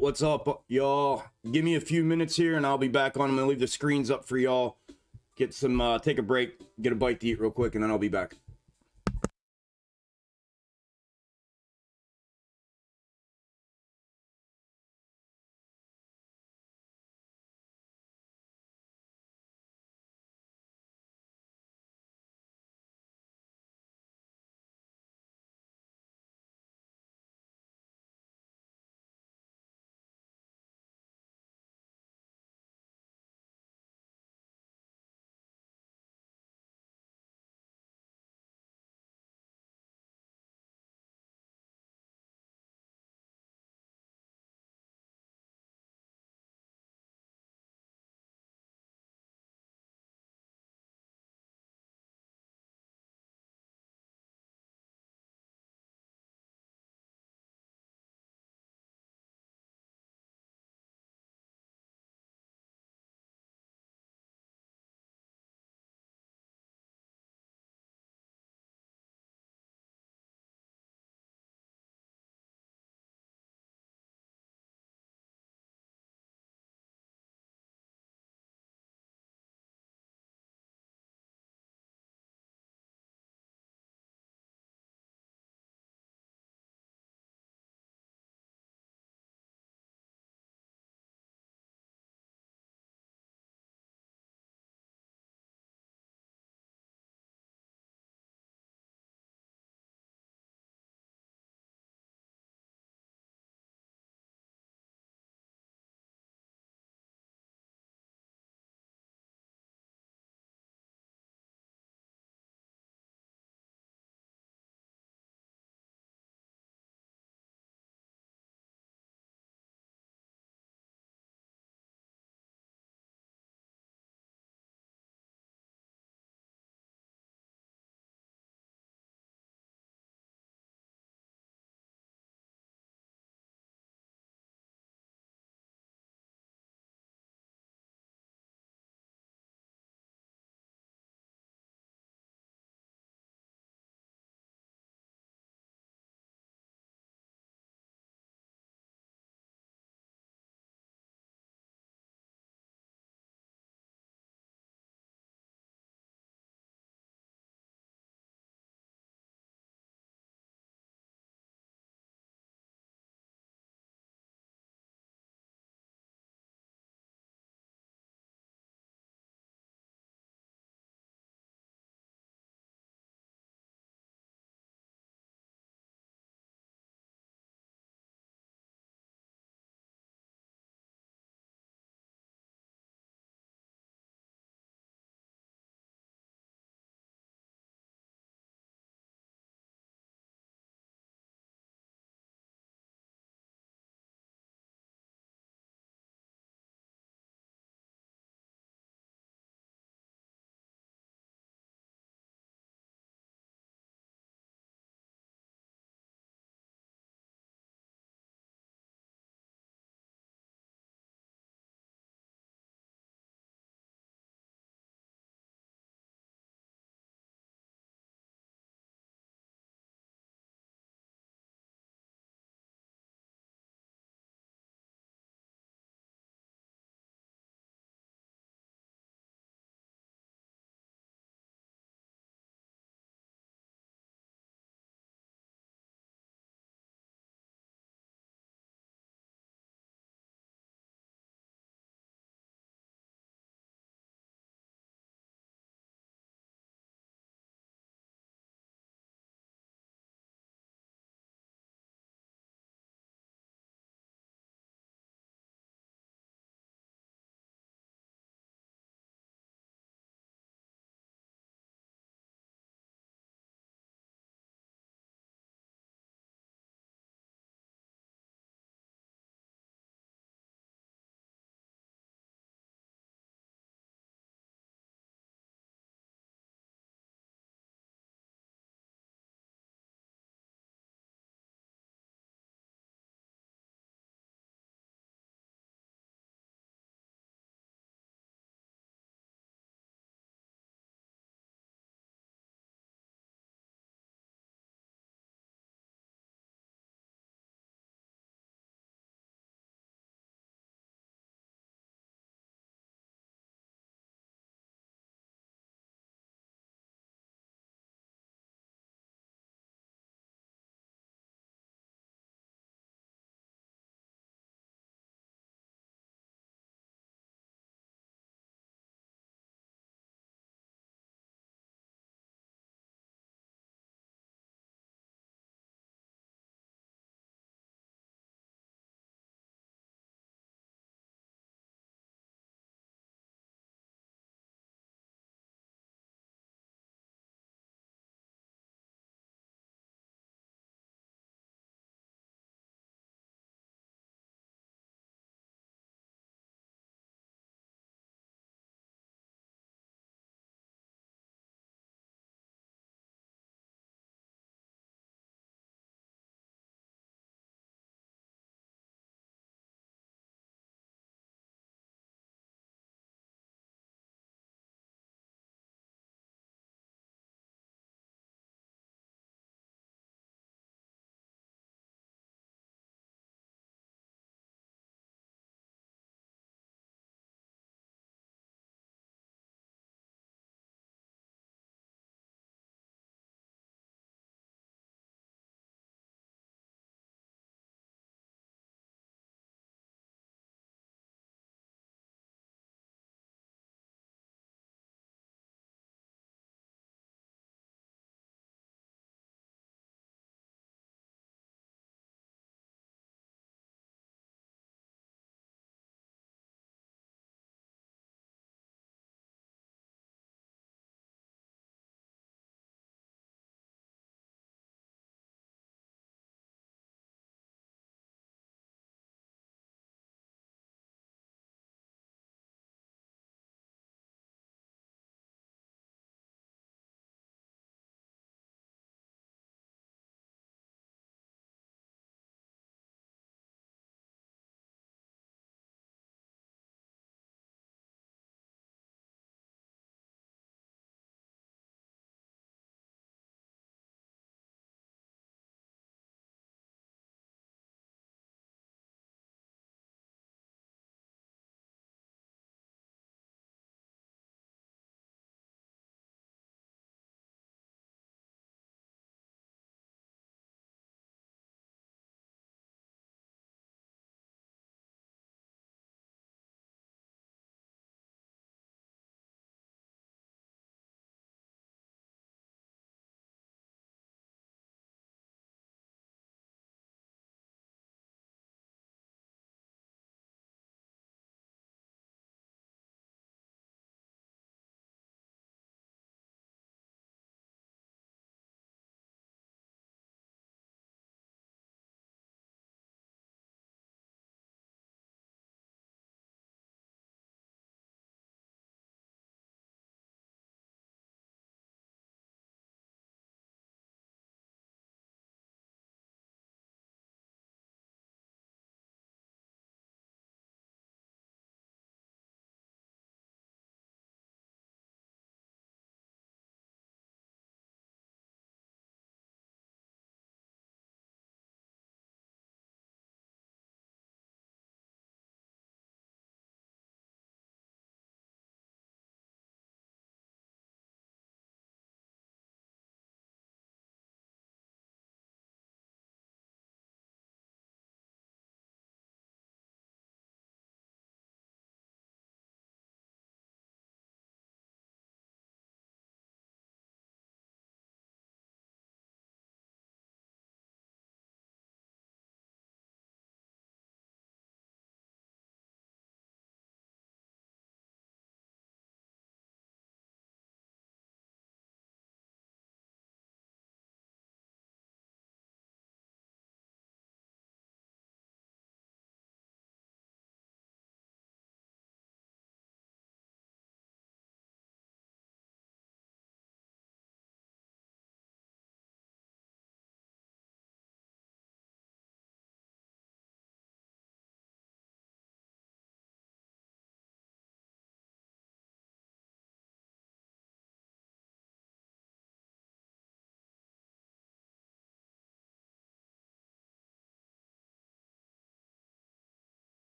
What's up, y'all? Give me a few minutes here and I'll be back on. I'm gonna leave the screens up for y'all. Get some, take a break, get a bite to eat real quick, and then I'll be back.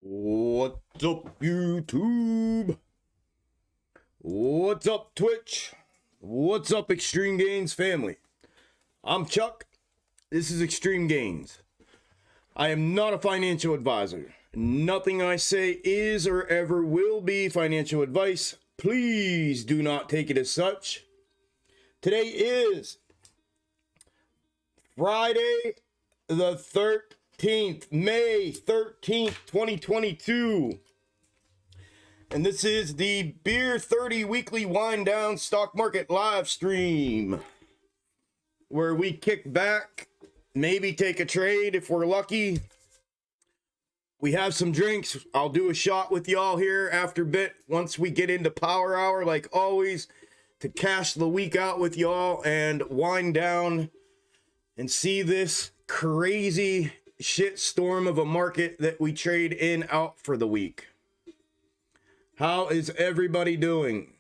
What's up, YouTube? What's up, Twitch? What's up, Extreme Gains family? I'm Chuck. This is Extreme Gains. I am not a financial advisor. Nothing I say is or ever will be financial advice. Please do not take it as such. Today is Friday the 13th, May 13th, 2022. And this is the BEER30 weekly wind down stock market live stream, where we kick back, maybe take a trade if we're lucky. We have some drinks. I'll do a shot with y'all here after a bit once we get into power hour, like always, to cash the week out with y'all and wind down and see this crazy shit storm of a market that we trade in out for the week. How is everybody doing?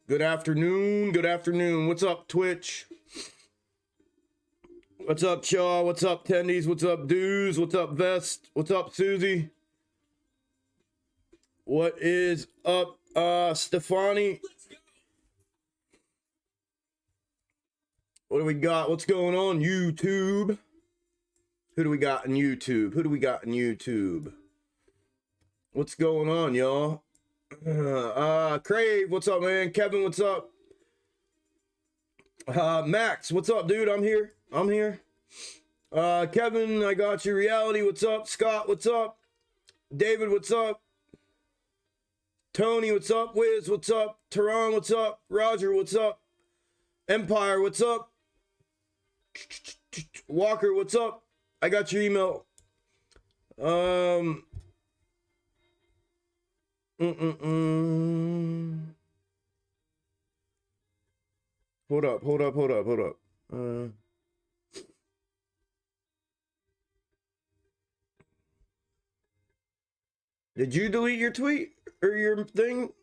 Good afternoon. Good afternoon. What's up, Twitch? What's up, Shaw? What's up, Tendies? What's up, Dudes? What's up, Vest? What's up, Susie? What is up, Stefani? What do we got? What's going on, YouTube? Who do we got in YouTube? Who do we got in YouTube? What's going on, y'all? Crave, what's up, man? Kevin, what's up? Max, what's up, dude? I'm here. I'm here. Kevin, I got you. Reality, what's up? Scott, what's up? David, what's up? Tony, what's up? Wiz, what's up? Tehran, what's up? Roger, what's up? Empire, what's up? Walker, what's up? I got your email. Hold up. Did you delete your tweet or your thing?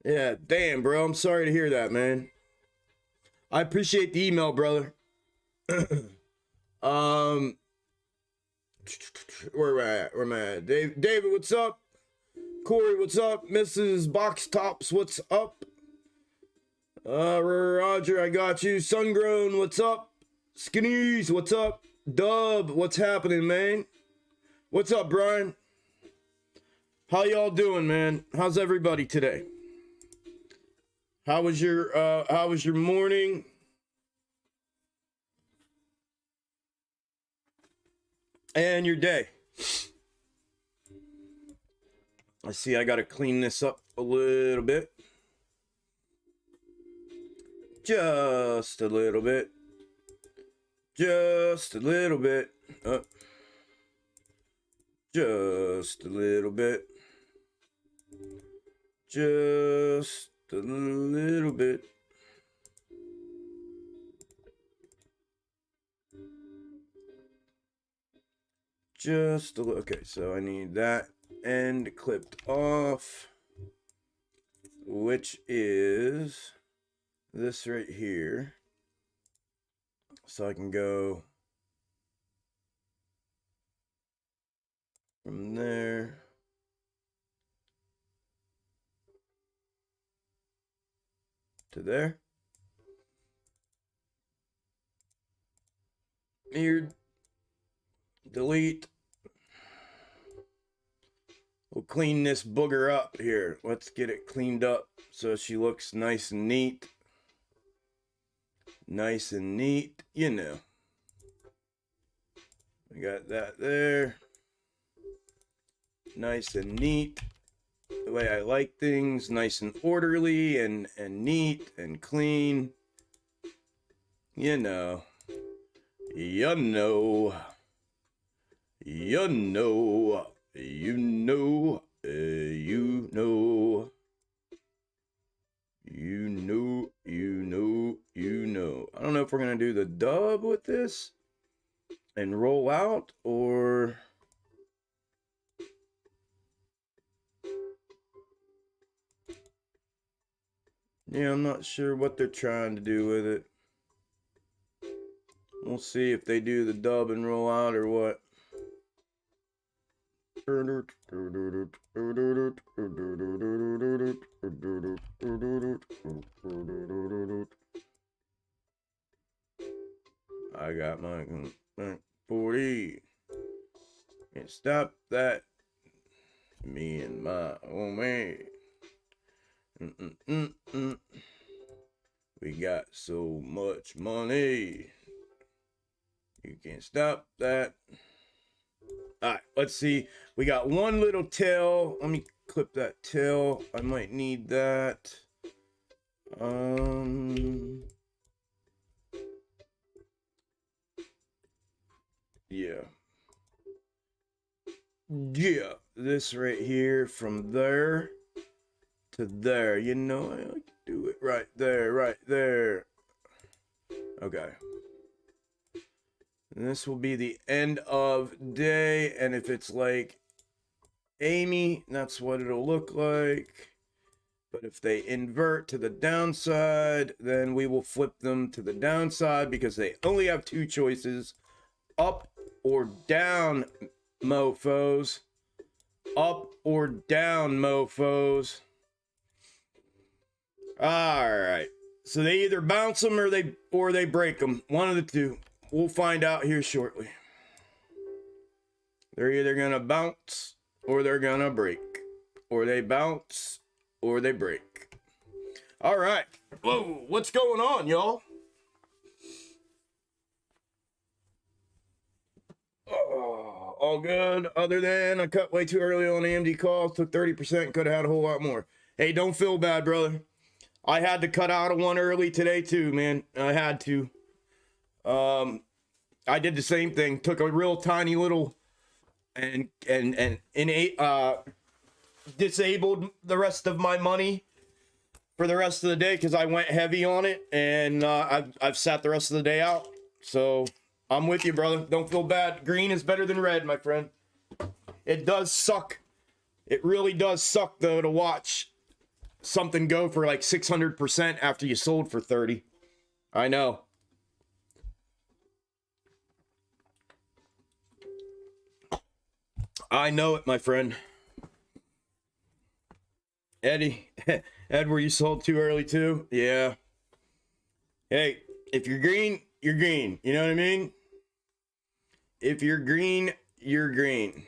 Yeah, damn, bro. I'm sorry to hear that, man. I appreciate the email, brother. Where am I at? David, what's up? Corey, what's up? Mrs. Box Tops, what's up? Roger, I got you. Sungrown, what's up? Skinnies, what's up? Dub, what's happening, man? What's up, Brian? How y'all doing, man? How's everybody today? How was your morning? And your day? I see I gotta clean this up a little bit. Just a little bit. Just a little bit. Just a little bit. Just a little bit. Just a little. Okay, so I need that end clipped off, which is this right here. So I can go from there to there. Here, delete. We'll clean this booger up here. Let's get it cleaned up so she looks nice and neat. Nice and neat, you know. We got that there. Nice and neat. The way I like things, nice and orderly and neat and clean. You know. You know. You know. You know. You know. You know. You know. You know. I don't know if we're going to do the dub with this and roll out, or yeah, I'm not sure what they're trying to do with it. We'll see if they do the dub and roll out or what. I got my 40. Can't stop that. Me and my homie. We got so much money. You can't stop that. All right, let's see. We got one little tail. Let me clip that tail. I might need that. Yeah. Yeah, this right here from there to there. You know, I like to do it right there, right there. Okay. And this will be the end of day. And if it's like Amy, that's what it'll look like. But if they invert to the downside, then we will flip them to the downside because they only have two choices: up or down, mofos. Up or down, mofos. All right. So they either bounce them or they break them. One of the two. We'll find out here shortly. They're either gonna bounce or they're gonna break, or they bounce or they break. All right. Whoa, what's going on, y'all? Oh, all good. Other than I cut way too early on AMD calls, took 30%, could have had a whole lot more. Hey, don't feel bad, brother. I had to cut out of one early today too, man. I had to. I did the same thing. Took a real tiny little and disabled the rest of my money for the rest of the day because I went heavy on it, and I've sat the rest of the day out. So I'm with you, brother. Don't feel bad. Green is better than red, my friend. It does suck. It really does suck though to watch something go for like 600% after you sold for 30. I know. I know it, my friend. Eddie, Ed, were you sold too early too? Yeah. Hey, if you're green, you're green. You know what I mean? If you're green, you're green.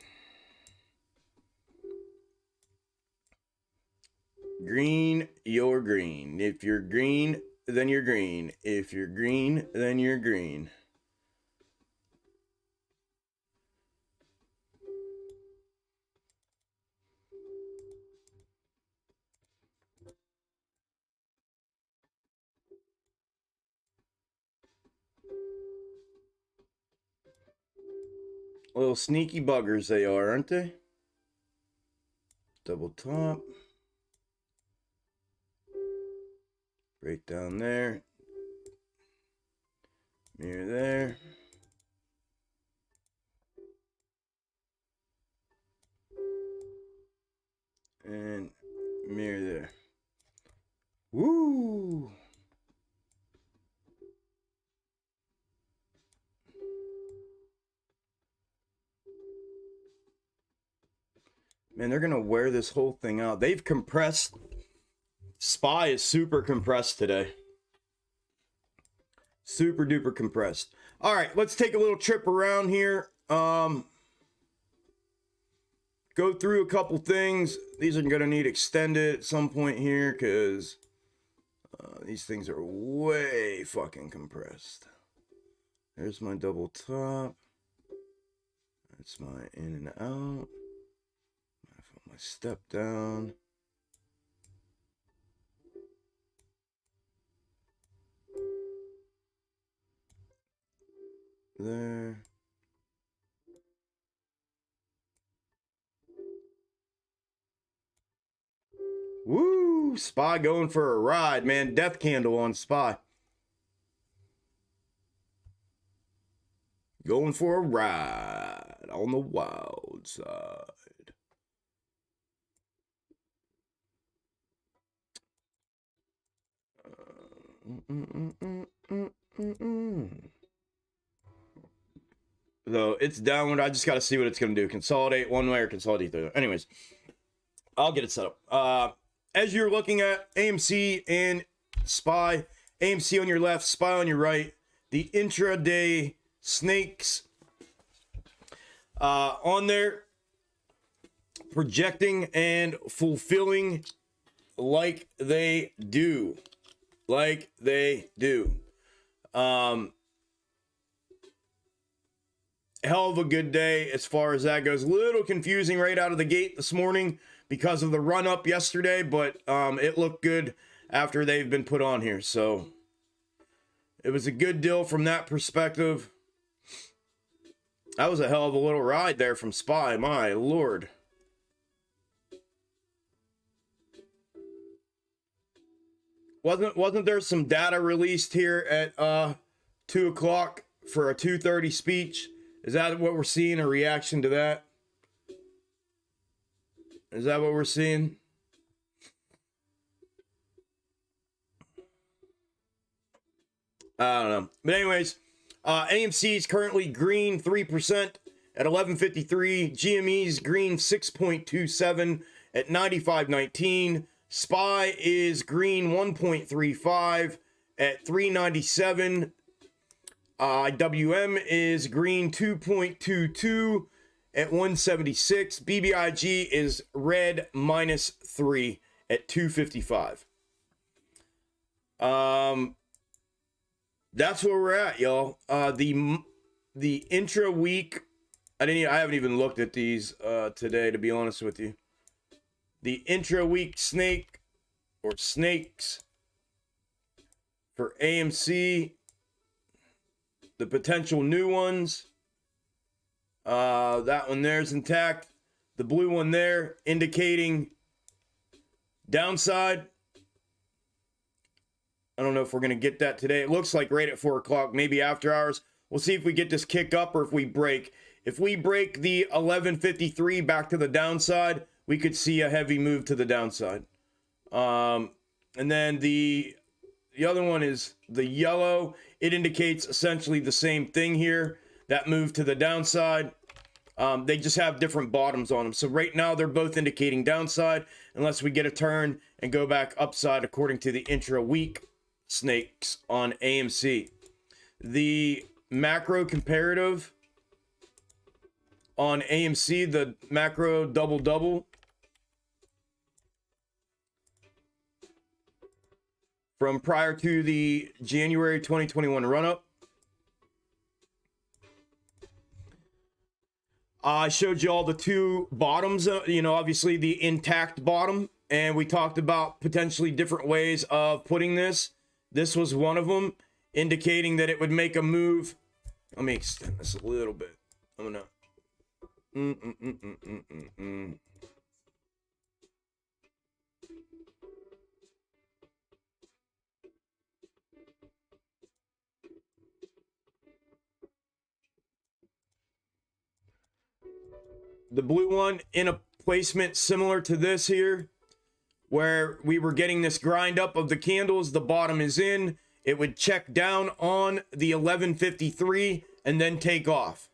Green, you're green. If you're green, then you're green. If you're green, then you're green. Little sneaky buggers they are, aren't they? Double top. Right down there. Mirror there. And mirror there. Woo! Man, they're gonna wear this whole thing out. They've compressed. SPY is super compressed today. Super duper compressed. All right, let's take a little trip around here. Go through a couple things. These are gonna need extended at some point here because these things are way fucking compressed. There's my double top. That's my in and out. My step down. There. Woo! SPY going for a ride, man. Death candle on SPY. Going for a ride on the wild side. So it's downward. I just got to see what it's going to do. Consolidate one way or consolidate the other. Anyways, I'll get it set up. As you're looking at AMC and SPY, AMC on your left, SPY on your right, the intraday snakes on there, projecting and fulfilling like they do. Like they do. Hell of a good day as far as that goes. A little confusing right out of the gate this morning because of the run up yesterday, but it looked good after they've been put on here. So it was a good deal from that perspective. That was a hell of a little ride there from SPY, my lord. Wasn't there some data released here at 2 o'clock for a 2:30 speech? Is that what we're seeing, a reaction to that? Is that what we're seeing? I don't know. But anyways, AMC is currently green 3% at 11.53. GME's green 6.27 at 95.19. SPY is green 1.35 at 397. IWM is green 2.22 at 176. BBIG is red -3 at 255. That's where we're at, y'all. The intra week, I haven't even looked at these today, to be honest with you. The intra week snake or snakes for AMC, the potential new ones. That one there's intact. The blue one there indicating downside. I don't know if we're going to get that today. It looks like right at 4 o'clock, maybe after hours. We'll see if we get this kick up or if we break. If we break the 11.53 back to the downside, we could see a heavy move to the downside. And then the other one is the yellow. It indicates essentially the same thing here. That move to the downside. They just have different bottoms on them. So right now they're both indicating downside unless we get a turn and go back upside according to the intra-week snakes on AMC. The macro comparative on AMC, the macro double-double, from prior to the January 2021 run-up. I showed you all the two bottoms, obviously the intact bottom, and we talked about potentially different ways of putting this. This was one of them, indicating that it would make a move. Let me extend this a little bit. I'm gonna. The blue one in a placement similar to this here, where we were getting this grind up of the candles. The bottom is in. It would check down on the 11.53 and then take off.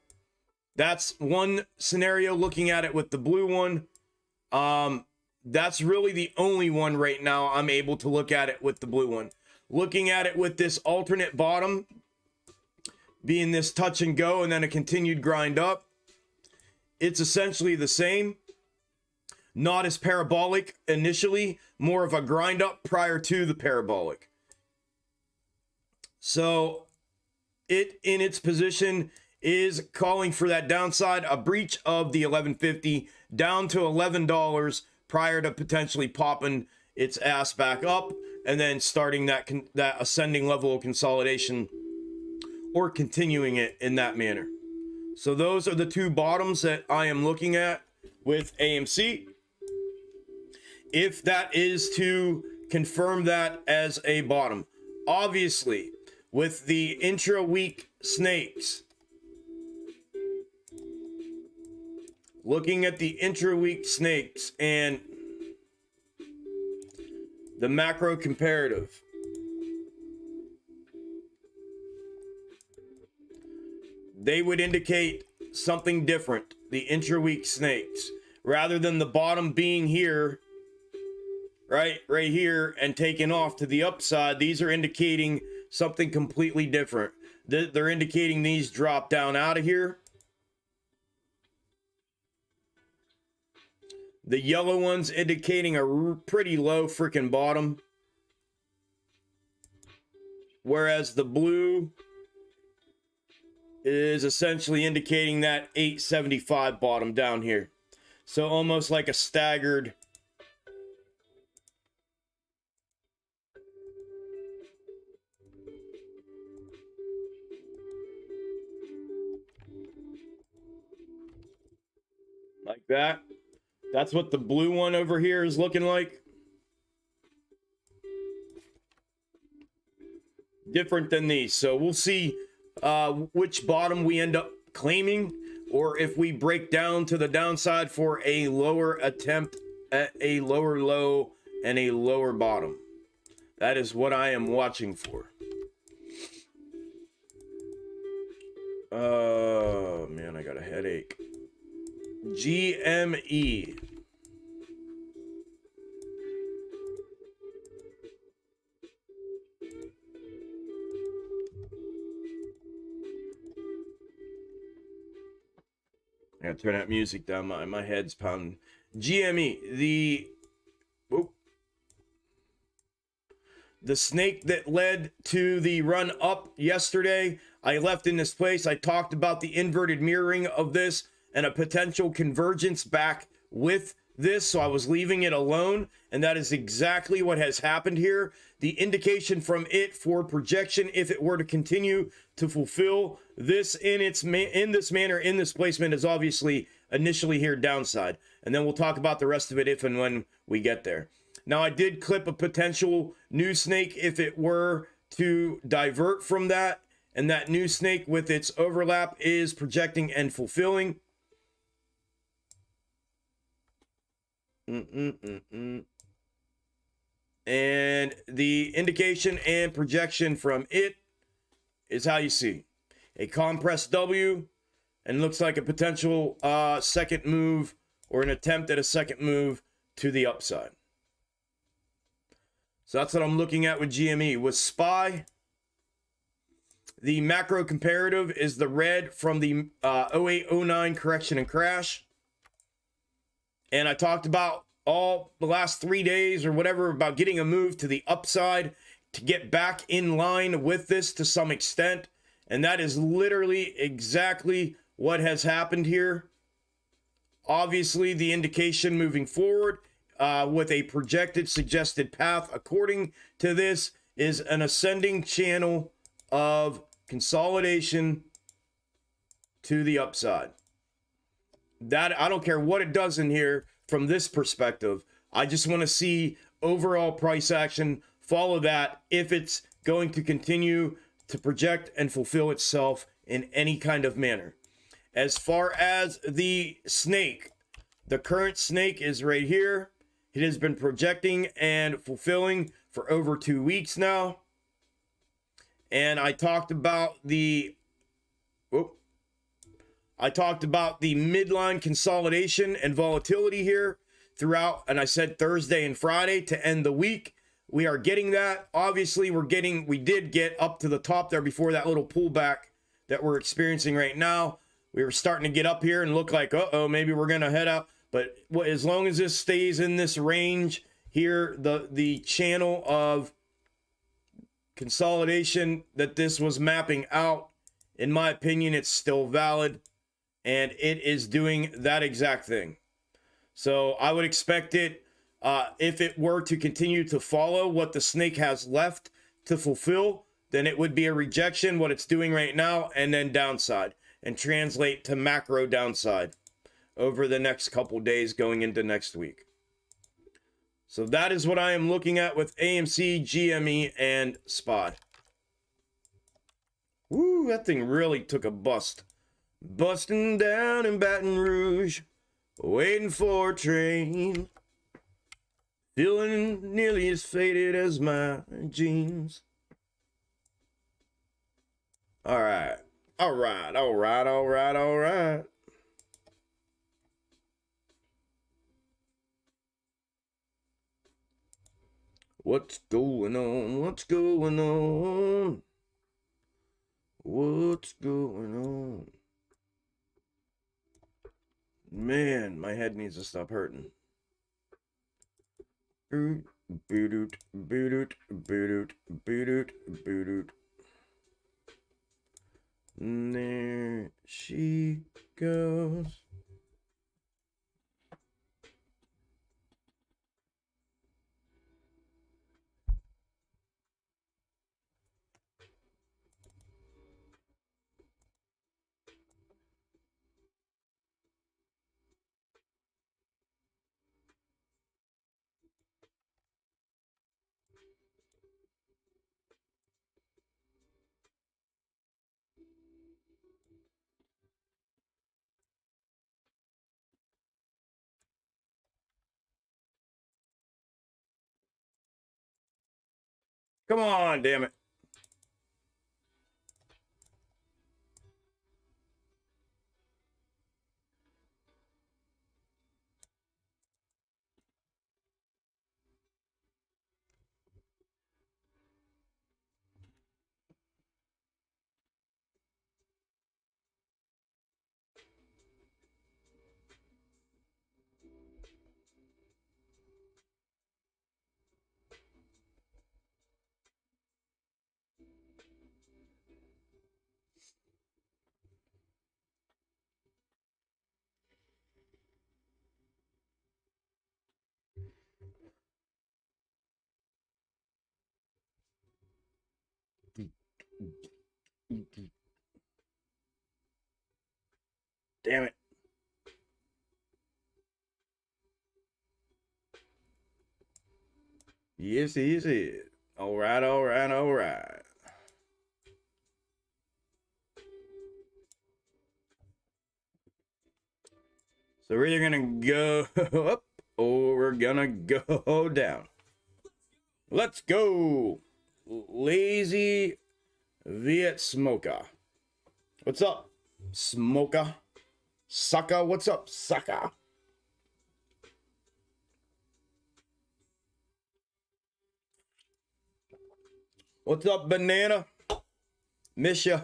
That's one scenario looking at it with the blue one. That's really the only one right now I'm able to look at it with the blue one. Looking at it with this alternate bottom being this touch and go and then a continued grind up, it's essentially the same. Not as parabolic initially, more of a grind up prior to the parabolic. So it in its position is calling for that downside, a breach of the 11.50 down to $11 prior to potentially popping its ass back up and then starting that ascending level of consolidation or continuing it in that manner. So those are the two bottoms that I am looking at with AMC. If that is to confirm that as a bottom. Obviously, with the intra-week snakes, looking at the intra-week snakes and the macro comparative, they would indicate something different, the intra-week snakes, rather than the bottom being here, right here, and taking off to the upside. These are indicating something completely different. They're indicating these drop down out of here. The yellow one's indicating a pretty low freaking bottom, whereas the blue is essentially indicating that 875 bottom down here. So almost like a staggered like that. That's what the blue one over here is looking like. Different than these. So we'll see which bottom we end up claiming, or if we break down to the downside for a lower attempt at a lower low and a lower bottom. That is what I am watching for. Oh man, I got a headache. GME. I gotta turn that music down. My head's pounding. GME, the snake that led to the run up yesterday. I left in this place. I talked about the inverted mirroring of this and a potential convergence back with this, so I was leaving it alone, and that is exactly what has happened here. The indication from it for projection, if it were to continue to fulfill this in this manner, in this placement, is obviously initially here downside, and then we'll talk about the rest of it if and when we get there. Now, I did clip a potential new snake if it were to divert from that, and that new snake with its overlap is projecting and fulfilling. And the indication and projection from it is how you see a compressed W, and looks like a potential second move, or an attempt at a second move to the upside. So that's what I'm looking at with GME. With SPY, the macro comparative is the red from the 08-09 correction and crash. And I talked about all the last 3 days or whatever about getting a move to the upside to get back in line with this to some extent. And that is literally exactly what has happened here. Obviously, the indication moving forward with a projected suggested path according to this is an ascending channel of consolidation to the upside. That, I don't care what it does in here from this perspective. I just want to see overall price action follow that if it's going to continue to project and fulfill itself in any kind of manner. As far as the snake, the current snake is right here. It has been projecting and fulfilling for over 2 weeks now. And I talked about the midline consolidation and volatility here throughout, and I said Thursday and Friday to end the week. We are getting that. Obviously, we did get up to the top there before that little pullback that we're experiencing right now. We were starting to get up here and look like, uh-oh, maybe we're going to head up. But as long as this stays in this range here, the channel of consolidation that this was mapping out, in my opinion, it's still valid. And it is doing that exact thing. So I would expect it, if it were to continue to follow what the snake has left to fulfill, then it would be a rejection, what it's doing right now, and then downside, and translate to macro downside over the next couple days going into next week. So that is what I am looking at with AMC, GME, and SPY. Woo, that thing really took a bust. Busting down in Baton Rouge, waiting for a train, feeling nearly as faded as my jeans. All All right, all right, all right, all right. What's going on? What's going on? What's going on? Man, my head needs to stop hurting. Boot, boot, boot, boot, boot, boot. There she goes. Come on, damn it. Damn it. Yes, yes, yes. All right, all right, all right. So we're either gonna go up or we're gonna go down. Let's go. Lazy Viet Smoker. What's up, Smoker? Sucker, what's up, sucker? What's up, banana? Miss ya.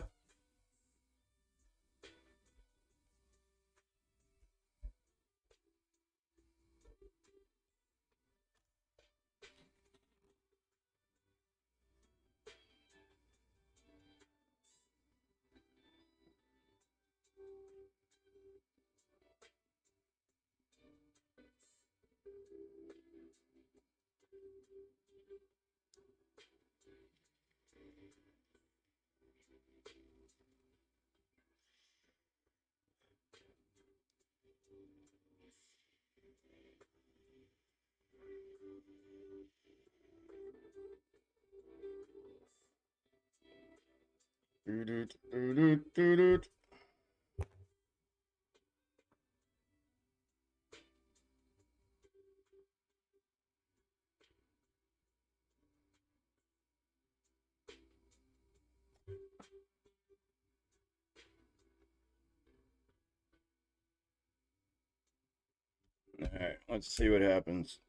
All right, let's see what happens.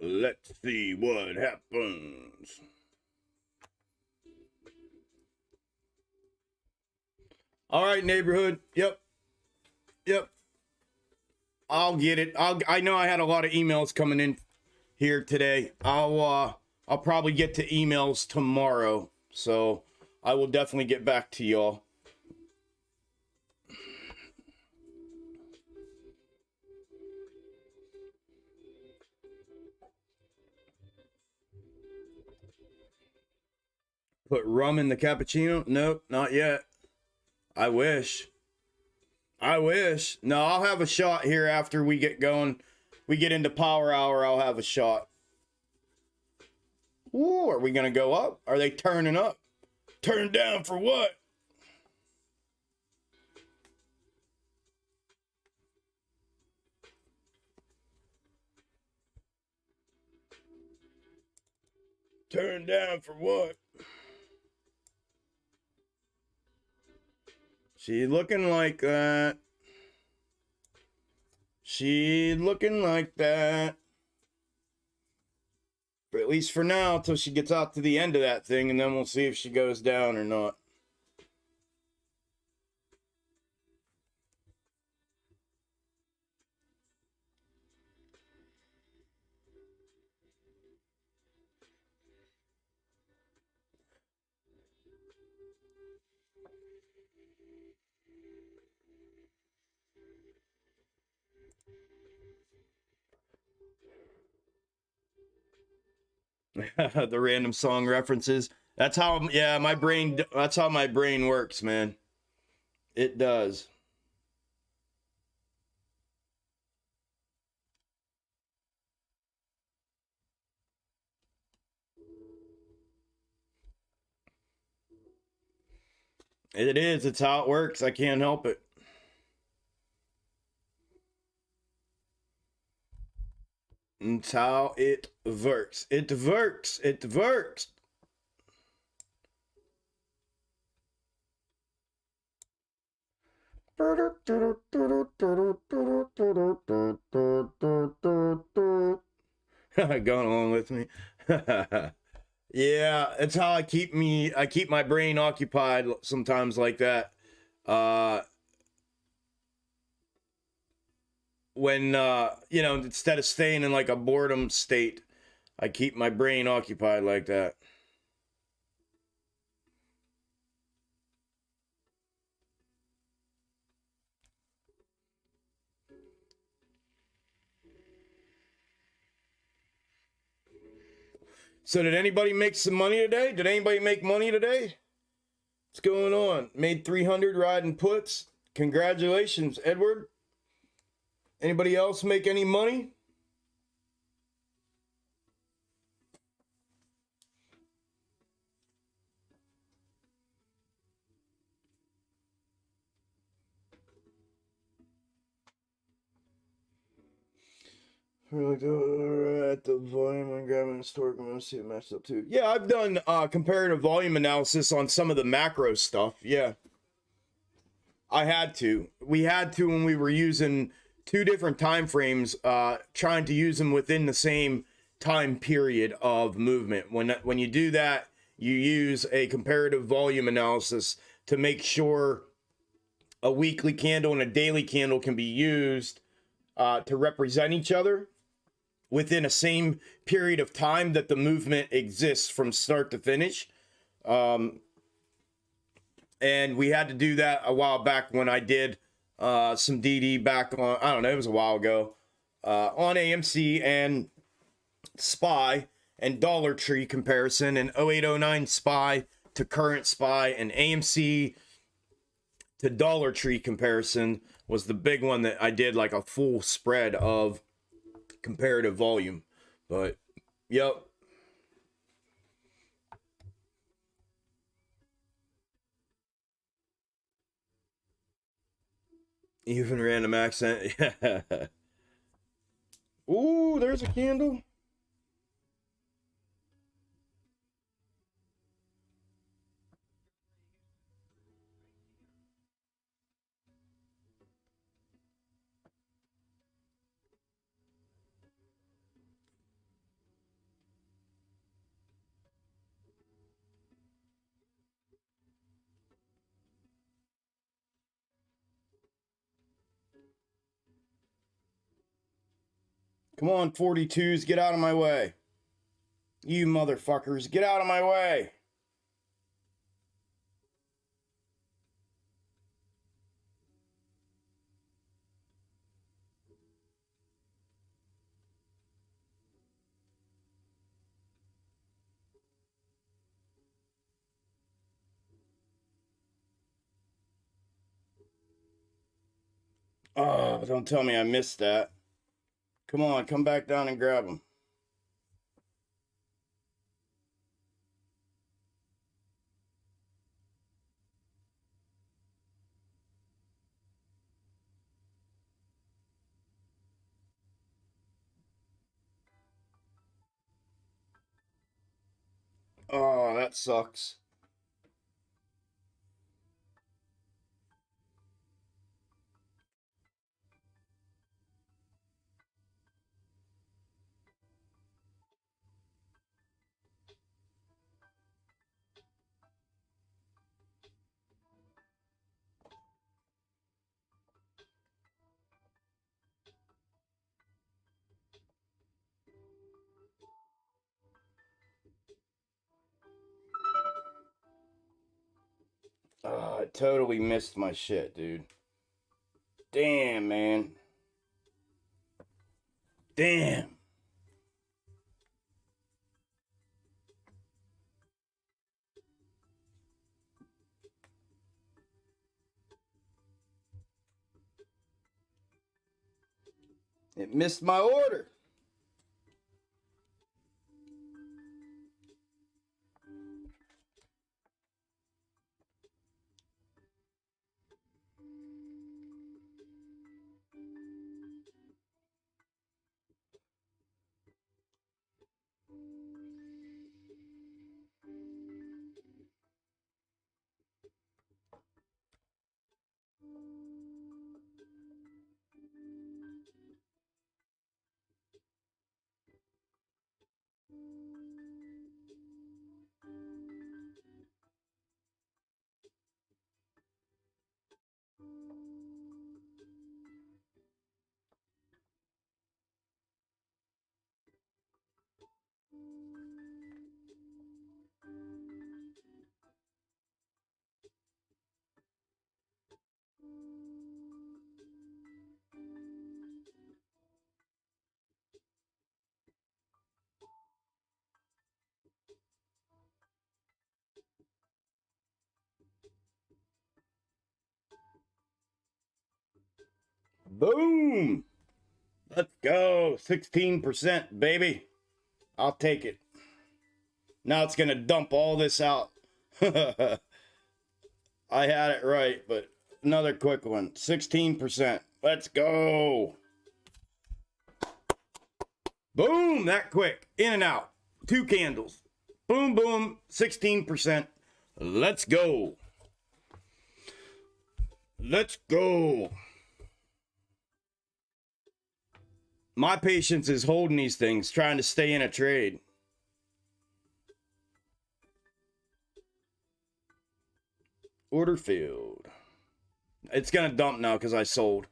Let's see what happens. All right, neighborhood. Yep. I'll get it. I know I had a lot of emails coming in here today. I'll probably get to emails tomorrow. So I will definitely get back to y'all. Put rum in the cappuccino? Nope, not yet. I wish. No, I'll have a shot here after we get going. We get into power hour, I'll have a shot. Ooh, are we gonna go up? Are they turning up? Turn down for what? Turn down for what? She looking like that. She looking like that. But at least for now, till she gets out to the end of that thing, and then we'll see if she goes down or not. The random song references. That's how, yeah, my brain, that's how my brain works, man. It does. It is. It's how it works. I can't help it. It's how it works. It works. It works. Going along with me. Yeah, it's how I keep my brain occupied sometimes like that. When you know, instead of staying in like a boredom state, I keep my brain occupied like that. So did anybody make some money today? Did anybody make money today? What's going on? Made 300 riding puts. Congratulations, Edward. Anybody else make any money? We're like, at the volume I'm grabbing the store, I'm gonna see it matched up too. Yeah, I've done comparative volume analysis on some of the macro stuff. Yeah, I had to. We had to when we were using two different time frames, trying to use them within the same time period of movement. When you do that, you use a comparative volume analysis to make sure a weekly candle and a daily candle can be used to represent each other within a same period of time that the movement exists from start to finish. And we had to do that a while back when I did some DD back on, I don't know, it was a while ago, on AMC and SPY and Dollar Tree comparison, and 0809 SPY to current SPY, and AMC to Dollar Tree comparison was the big one that I did, like a full spread of comparative volume. But yep, even random accent. Yeah. Ooh, there's a candle. Come on, 42s, get out of my way. You motherfuckers, get out of my way. Oh, don't tell me I missed that. Come on, come back down and grab them. Oh, that sucks. Oh, I totally missed my shit, dude. Damn, man. Damn. It missed my order. Boom. Let's go. 16%, baby. I'll take it. Now it's going to dump all this out. I had it right, but another quick one. 16%. Let's go. Boom. That quick. In and out. 2 candles. Boom, boom. 16%. Let's go. Let's go. My patience is holding these things, trying to stay in a trade. Order filled. It's going to dump now because I sold.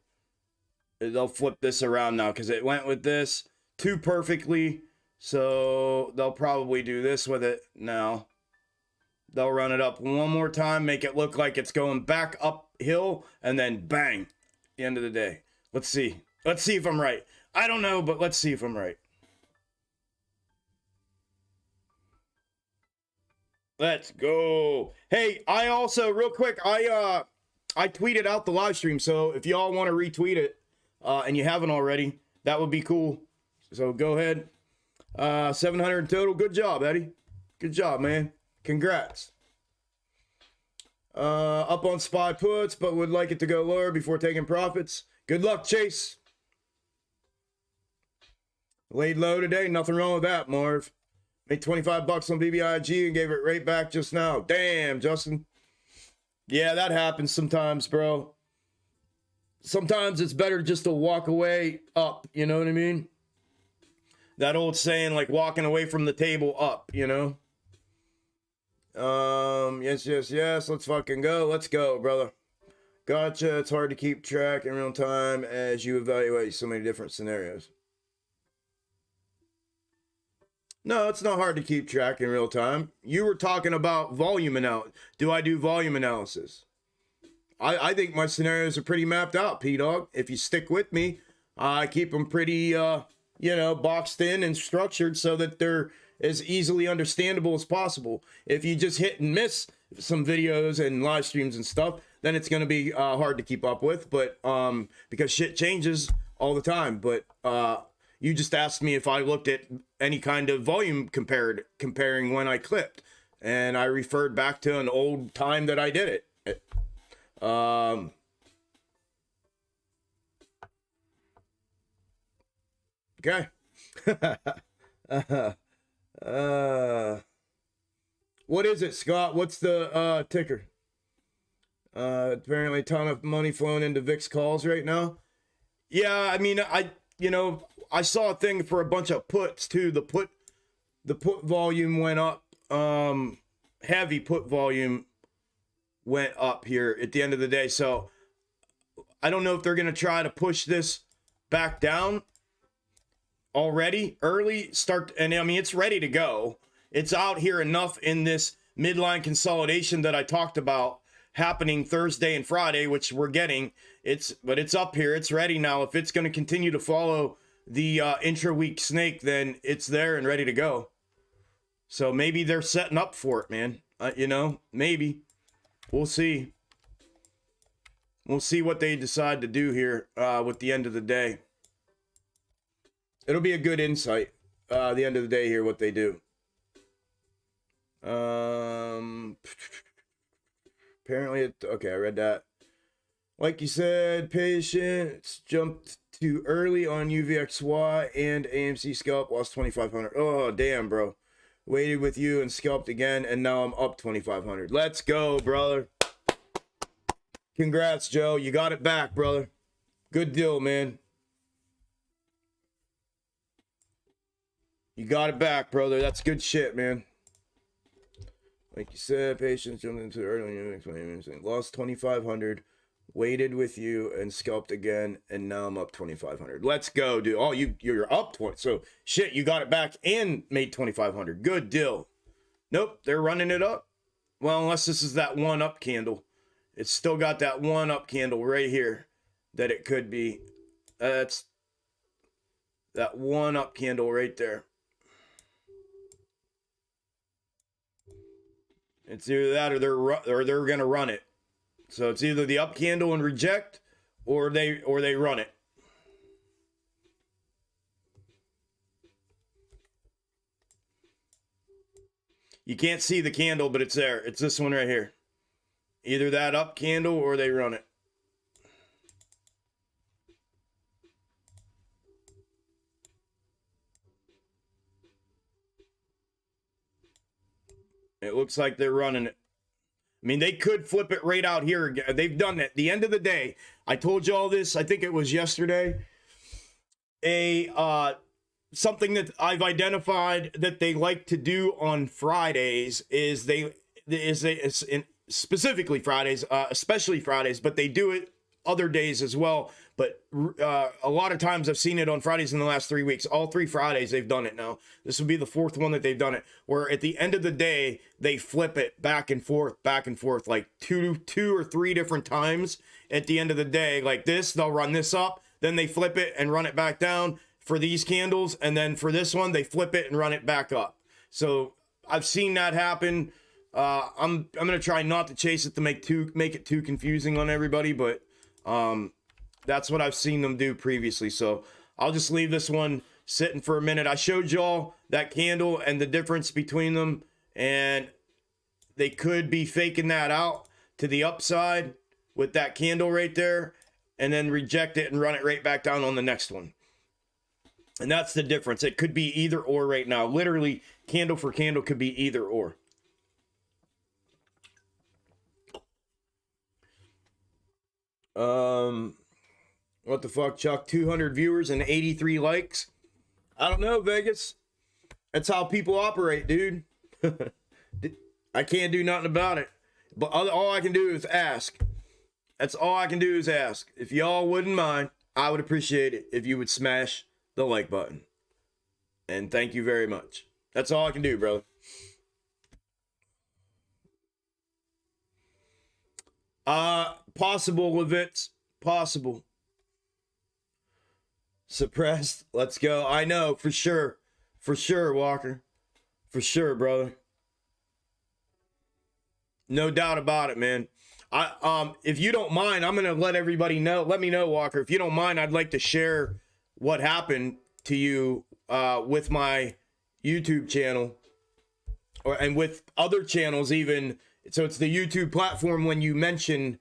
They'll flip this around now because it went with this too perfectly. So they'll probably do this with it now. They'll run it up one more time, make it look like it's going back uphill, and then bang, the end of the day. Let's see. Let's see if I'm right. I don't know, but let's see if I'm right. Let's go. Hey, I also, real quick, I tweeted out the live stream, so if y'all want to retweet it, and you haven't already, that would be cool. So go ahead. 700 in total. Good job, Eddie. Good job, man. Congrats. Up on SPY puts, but would like it to go lower before taking profits. Good luck, Chase. Laid low today. Nothing wrong with that, Marv. Made 25 bucks on BBIG and gave it right back just now. Damn, Justin. Yeah, that happens sometimes, bro. Sometimes it's better just to walk away up, you know what I mean? That old saying, like walking away from the table up, you know? Yes. Let's fucking go. Let's go, brother. Gotcha. It's hard to keep track in real time as you evaluate so many different scenarios. No, it's not hard to keep track in real time. You were talking about volume analysis. Do I do volume analysis? I think my scenarios are pretty mapped out, P-Dog. If you stick with me, I keep them pretty, boxed in and structured so that they're as easily understandable as possible. If you just hit and miss some videos and live streams and stuff, then it's going to be hard to keep up with. But because shit changes all the time. But you just asked me if I looked at any kind of volume comparing when I clipped, and I referred back to an old time that I did it. Okay. What is it, Scott? What's the ticker? Apparently a ton of money flowing into VIX calls right now. Yeah, I mean, I saw a thing for a bunch of puts too. The put volume went up. Heavy put volume went up here at the end of the day. So I don't know if they're going to try to push this back down already early start. And I mean, it's ready to go. It's out here enough in this midline consolidation that I talked about happening Thursday and Friday, which we're getting. But it's up here. It's ready now. If it's going to continue to follow the intra-week snake, then it's there and ready to go. So maybe they're setting up for it, man. Maybe. We'll see. We'll see what they decide to do here with the end of the day. It'll be a good insight the end of the day here, what they do. Apparently, okay, I read that. Like you said, patience jumped too early on UVXY and AMC scalp, lost 2,500. Oh, damn, bro. Waited with you and scalped again, and now I'm up 2,500. Let's go, brother. Congrats, Joe. You got it back, brother. Good deal, man. You got it back, brother. That's good shit, man. Like you said, patience jumped into early, lost 2,500, waited with you and scalped again, and now I'm up 2,500. Let's go, dude. Oh, you're up 20. So shit, you got it back and made 2,500. Good deal. Nope, they're running it up. Well, unless this is that one up candle. It's still got that one up candle right here that it could be. That's that one up candle right there. It's either that or they're gonna run it. So it's either the up candle and reject, or they run it. You can't see the candle, but it's there. It's this one right here. Either that up candle or they run it. It looks like they're running it. I mean, they could flip it right out here. They've done it. At the end of the day, I told you all this. I think it was yesterday. Something that I've identified that they like to do on Fridays is specifically Fridays, especially Fridays, but they do it other days as well. But a lot of times I've seen it on Fridays in the last 3 weeks. All 3 Fridays they've done it now. This will be the 4th one that they've done it, where at the end of the day, they flip it back and forth, like two or three different times at the end of the day. Like this, they'll run this up, then they flip it and run it back down for these candles. And then for this one, they flip it and run it back up. So I've seen that happen. I'm going to try not to chase it to make it too confusing on everybody, but that's what I've seen them do previously. So I'll just leave this one sitting for a minute. I showed y'all that candle and the difference between them, and they could be faking that out to the upside with that candle right there and then reject it and run it right back down on the next one. And that's the difference. It could be either or right now. Literally, candle for candle could be either or. What the fuck, Chuck? 200 viewers and 83 likes? I don't know, Vegas. That's how people operate, dude. I can't do nothing about it. But all I can do is ask. That's all I can do is ask. If y'all wouldn't mind, I would appreciate it if you would smash the like button. And thank you very much. That's all I can do, brother. Possible, Levitz. Possible. Suppressed. Let's go. I know, for sure. For sure, Walker. For sure, brother. No doubt about it, man. If you don't mind, I'm gonna let everybody know. Let me know, Walker. If you don't mind, I'd like to share what happened to you with my YouTube channel, and with other channels even. So it's the YouTube platform when you mention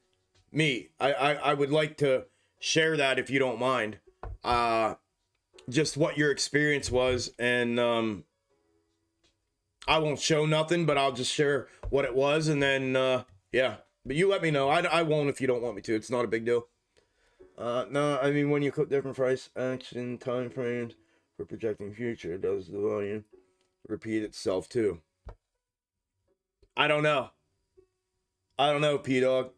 me. I would like to share that if you don't mind. Just what your experience was, and I won't show nothing, but I'll just share what it was, and then yeah. But you let me know. I won't if you don't want me to. It's not a big deal. No, I mean, when you click different price action time frames for projecting future, does the volume repeat itself too? I don't know. I don't know, P-Dog.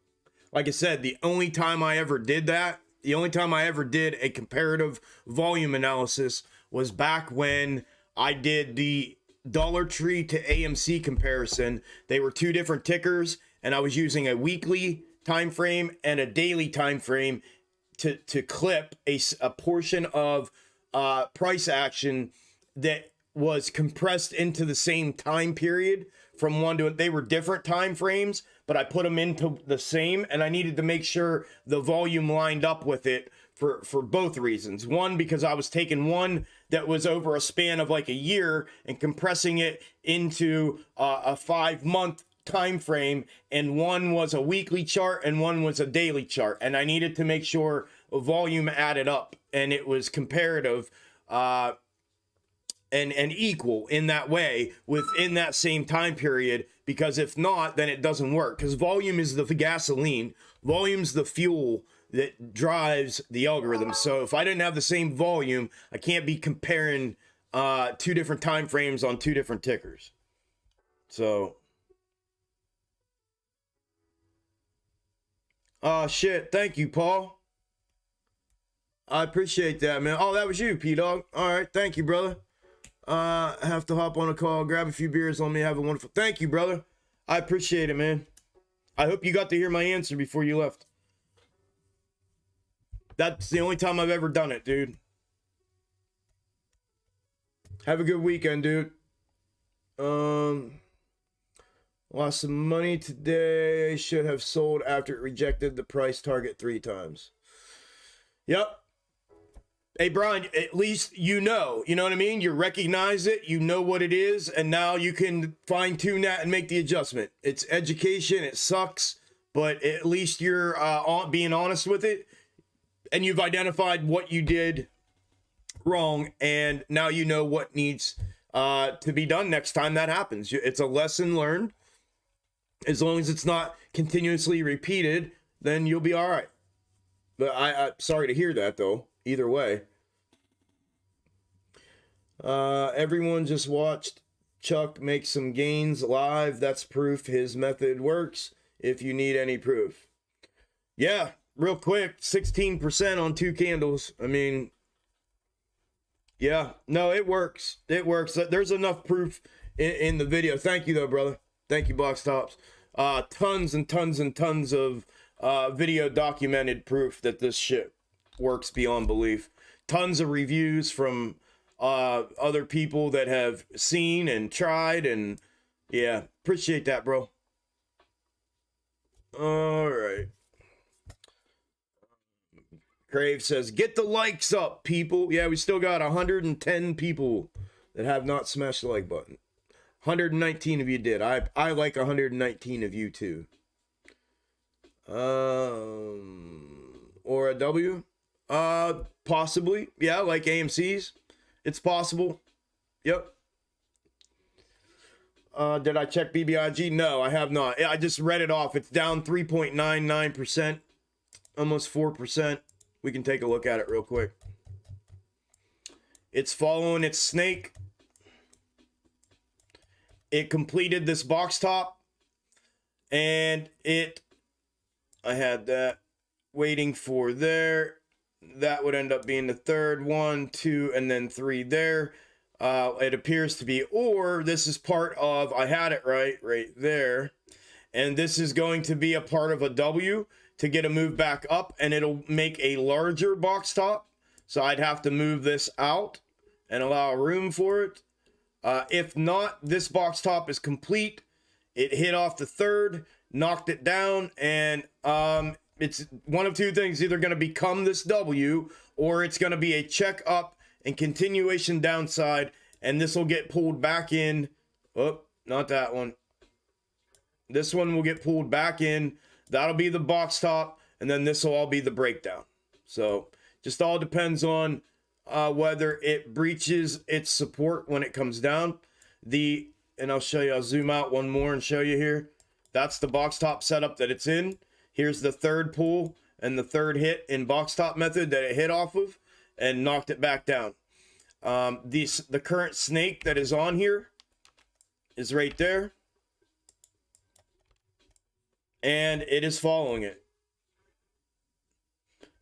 Like I said, the only time I ever did that, the only time I ever did a comparative volume analysis was back when I did the Dollar Tree to AMC comparison. They were two different tickers, and I was using a weekly time frame and a daily time frame to clip a portion of price action that was compressed into the same time period from one to, they were different time frames, but I put them into the same, and I needed to make sure the volume lined up with it for both reasons. One, because I was taking one that was over a span of like a year and compressing it into a 5-month time frame, and one was a weekly chart and one was a daily chart, and I needed to make sure volume added up and it was comparative and equal in that way within that same time period, because if not, then it doesn't work, because volume is the gasoline, volume's the fuel that drives the algorithm. So if I didn't have the same volume, I can't be comparing two different time frames on two different tickers. So shit, thank you, Paul. I appreciate that, man. Oh, that was you, P-Dog. All right, thank you, brother. I have to hop on a call, grab a few beers on me, have a wonderful... Thank you, brother. I appreciate it, man. I hope you got to hear my answer before you left. That's the only time I've ever done it, dude. Have a good weekend, dude. Lost some money today. Should have sold after it rejected the price target 3 times. Yep. Hey, Brian, at least you know what I mean? You recognize it, you know what it is, and now you can fine-tune that and make the adjustment. It's education, it sucks, but at least you're being honest with it, and you've identified what you did wrong, and now you know what needs to be done next time that happens. It's a lesson learned. As long as it's not continuously repeated, then you'll be all right. But I'm sorry to hear that, though. Either way. Everyone just watched Chuck make some gains live. That's proof his method works. If you need any proof. Yeah, real quick, 16% on 2 candles. I mean, yeah, no, it works. It works. There's enough proof in the video. Thank you, though, brother. Thank you, Box Tops. Tons and tons and tons of video documented proof that this shit works beyond belief. Tons of reviews from other people that have seen and tried, and yeah, appreciate that, bro. All right. Crave says, get the likes up, people. Yeah, we still got 110 people that have not smashed the like button. 119 of you did. I like 119 of you too. Or a W? Possibly. Yeah, like AMC's. It's possible. Yep. Did I check BBIG? No, I have not. I just read it off. It's down 3.99%. Almost 4%. We can take a look at it real quick. It's following its snake. It completed this box top, and I had that waiting for there. That would end up being the third, 1, 2, and then 3 there. It appears to be, or this is part of, I had it right there, and this is going to be a part of a W to get a move back up, and it'll make a larger box top. So I'd have to move this out and allow room for it. If not, this box top is complete. It hit off the third, knocked it down, and it's one of two things: either going to become this W, or it's going to be a check up and continuation downside, and this will get pulled back in. Oh, not that one. This one will get pulled back in. That'll be the box top, and then this will all be the breakdown. So just all depends on whether it breaches its support when it comes down. The and I'll show you, I'll zoom out one more and show you here. That's the box top setup that it's in. Here's the third pull and the third hit in box top method that it hit off of and knocked it back down. The current snake that is on here is right there. And it is following it.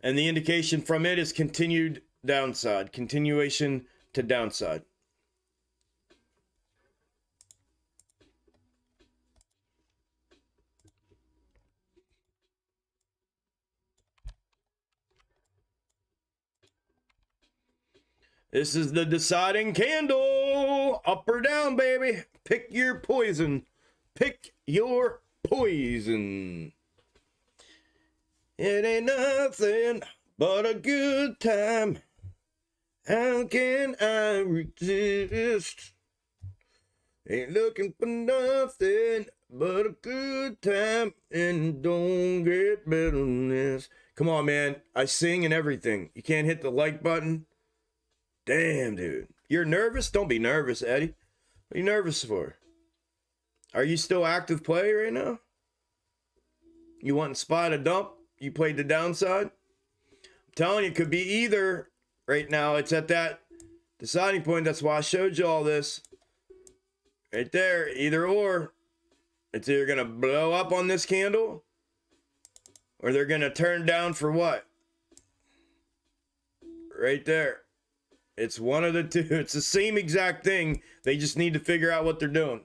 And the indication from it is continued downside, continuation to downside. This is the deciding candle. Up or down, baby. Pick your poison. Pick your poison. It ain't nothing but a good time. How can I resist? Ain't looking for nothing but a good time, and don't get better than this. Come on, man. I sing and everything. You can't hit the like button? Damn, dude. You're nervous? Don't be nervous, Eddie. What are you nervous for? Are you still active play right now? You want SPY to dump? You played the downside? I'm telling you, it could be either. Right now, it's at that deciding point. That's why I showed you all this. Right there, either or. It's either going to blow up on this candle, or they're going to turn down for what? Right there. It's one of the two. It's the same exact thing. They just need to figure out what they're doing.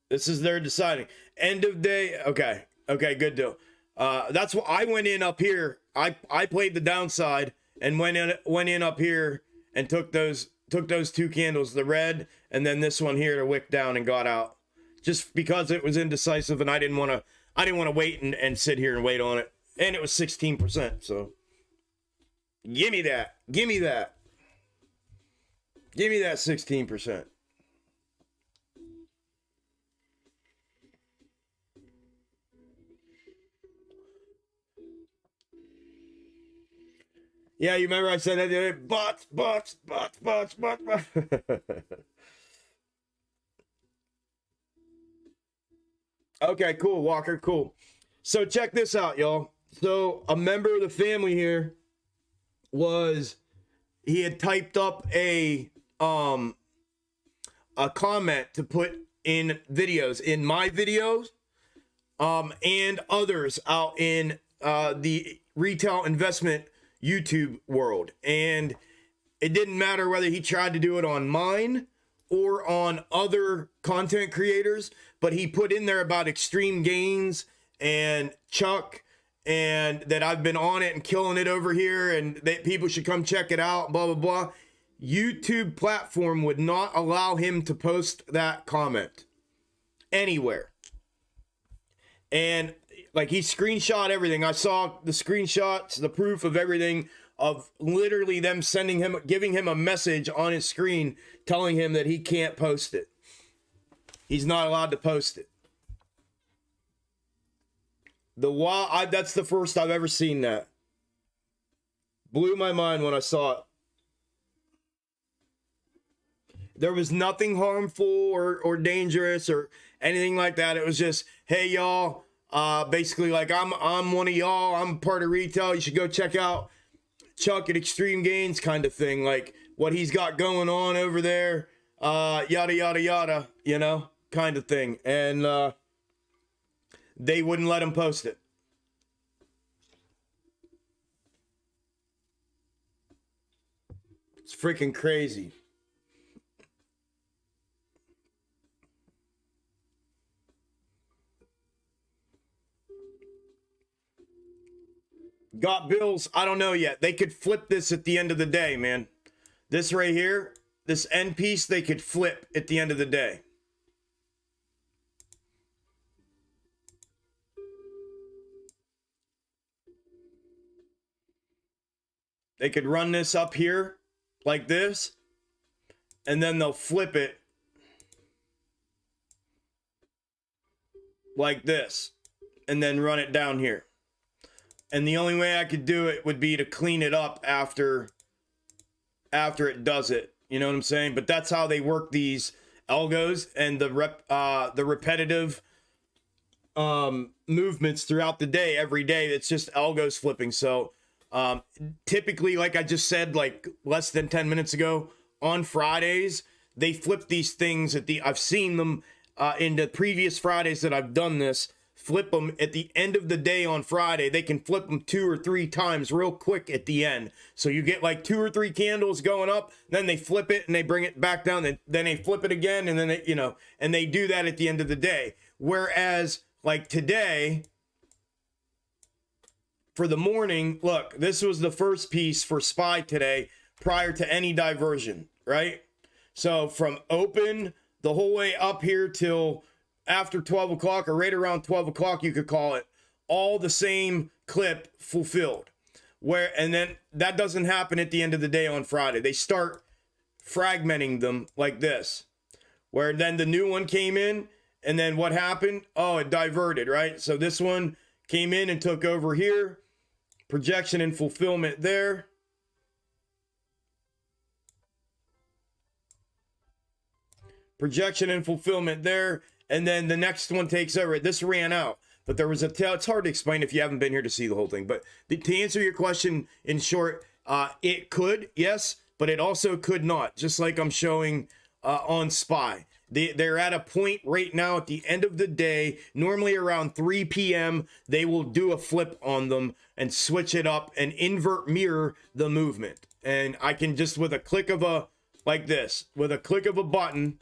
This is their deciding. End of day. Okay. Okay, good deal. That's what I went in up here. I played the downside and went in up here and took those two candles, the red and then this one here, to wick down, and got out. Just because it was indecisive and I didn't want to wait and sit here and wait on it. And it was 16%, so give me that. Give me that. Give me that 16%. Yeah, you remember I said that the other day? But. Okay, cool, Walker, cool. So check this out, y'all. So a member of the family here he had typed up a comment to put in videos, in my videos, and others out in the retail investment YouTube world. And it didn't matter whether he tried to do it on mine or on other content creators, but he put in there about extreme gains and Chuck, and that I've been on it and killing it over here, and that people should come check it out, blah, blah, blah. YouTube platform would not allow him to post that comment anywhere. And like, he screenshot everything. I saw the screenshots, the proof of everything, of literally them giving him a message on his screen telling him that he can't post it. He's not allowed to post it. That's the first I've ever seen that. Blew my mind when I saw it. There was nothing harmful or dangerous or anything like that. It was just, hey, y'all, basically like, I'm one of y'all. I'm part of retail. You should go check out Chuck at Extreme Gains, kind of thing. Like what he's got going on over there, yada, yada, yada, you know, kind of thing. And they wouldn't let him post it. It's freaking crazy. Got bills? I don't know yet. They could flip this at the end of the day, man. This right here, this end piece, they could flip at the end of the day. They could run this up here like this, and then they'll flip it like this, and then run it down here. And the only way I could do it would be to clean it up after it does it. You know what I'm saying? But that's how they work these algos and the repetitive movements throughout the day, every day. It's just algos flipping. So typically, like I just said, like less than 10 minutes ago, on Fridays, they flip these things I've seen them in the previous Fridays that I've done this, flip them at the end of the day on Friday. They can flip them 2 or 3 times real quick at the end. So you get like 2 or 3 candles going up, then they flip it and they bring it back down, and then they flip it again, and then they, you know, and they do that at the end of the day. Whereas like today, for the morning, look, this was the first piece for SPY today prior to any diversion, right? So from open the whole way up here till after 12 o'clock, or right around 12 o'clock, you could call it, all the same clip fulfilled. And then that doesn't happen at the end of the day on Friday. They start fragmenting them like this, where then the new one came in, and then what happened? Oh, it diverted, right? So this one came in and took over here, projection and fulfillment there. Projection and fulfillment there, and then the next one takes over. This ran out, but there was a tail. It's hard to explain if you haven't been here to see the whole thing. But to answer your question in short, it could, yes, but it also could not. Just like I'm showing on SPY. They're at a point right now at the end of the day, normally around 3 p.m., they will do a flip on them and switch it up and invert mirror the movement. And I can just, with a click of a, like this, with a click of a button,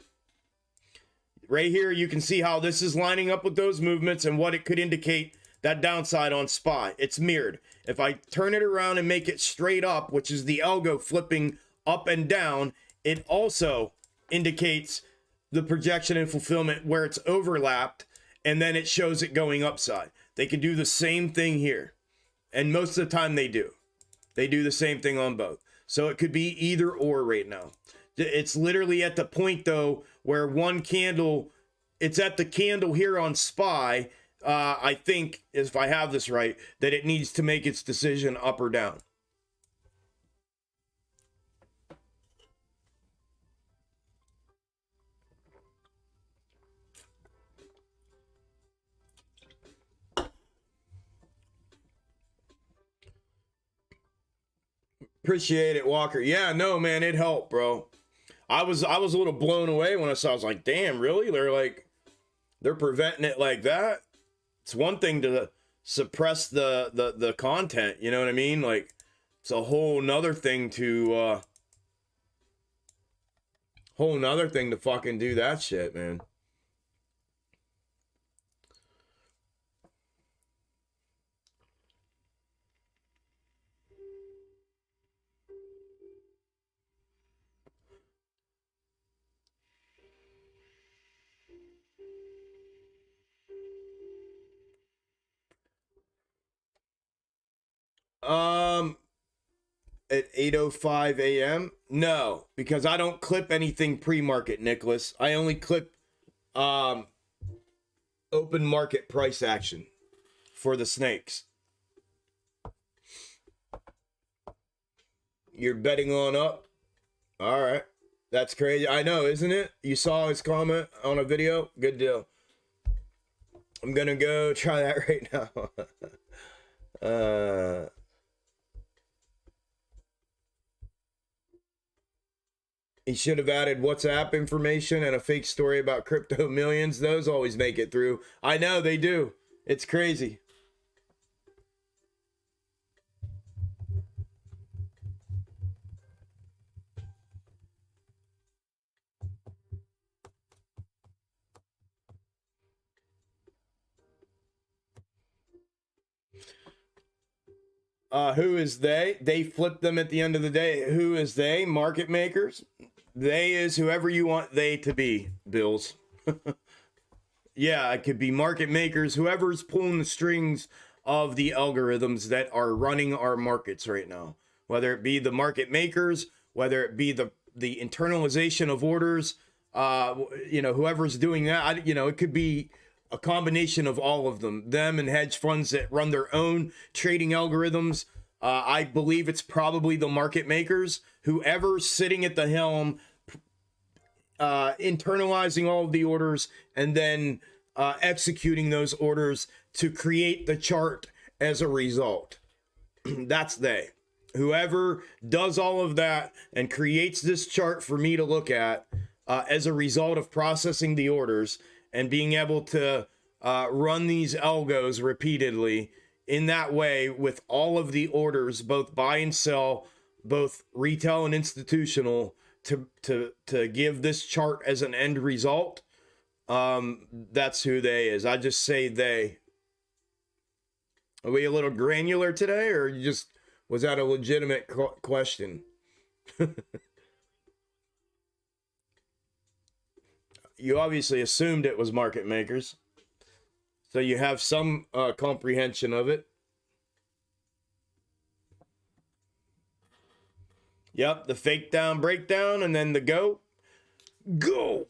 right here, you can see how this is lining up with those movements and what it could indicate that downside on SPY. It's mirrored. If I turn it around and make it straight up, which is the algo flipping up and down, it also indicates the projection and fulfillment where it's overlapped, and then it shows it going upside. They can do the same thing here, and most of the time they do. They do the same thing on both. So it could be either or right now. It's literally at the point, though, where one candle, it's at the candle here on SPY, I think, if I have this right, that it needs to make its decision up or down. Appreciate it, Walker. Yeah, no, man, it helped, bro. I was a little blown away when I saw. I was like, damn, really? They're preventing it like that. It's one thing to suppress the content, you know what I mean? Like, it's a whole nother thing to fucking do that shit, man. At 8:05 a.m. No, because I don't clip anything pre-market, Nicholas. I only clip open market price action for the snakes. You're betting on up? All right. That's crazy. I know, isn't it? You saw his comment on a video? Good deal. I'm gonna go try that right now. He should have added WhatsApp information and a fake story about crypto millions. Those always make it through. I know they do. It's crazy. Who is they? They flip them at the end of the day. Who is they? Market makers? They is whoever you want they to be, Bills. Yeah, it could be market makers, whoever's pulling the strings of the algorithms that are running our markets right now. Whether it be the market makers, whether it be the internalization of orders, whoever's doing that, it could be a combination of all of them and hedge funds that run their own trading algorithms. I believe it's probably the market makers, whoever's sitting at the helm, internalizing all of the orders and then executing those orders to create the chart as a result. That's they. Whoever does all of that and creates this chart for me to look at as a result of processing the orders and being able to run these algos repeatedly in that way with all of the orders, both buy and sell, both retail and institutional, to give this chart as an end result. That's who they is. I just say they. Are we a little granular today, or you just, was that a legitimate question? You obviously assumed it was market makers, so you have some comprehension of it. Yep, the fake down, breakdown, and then the go. Go!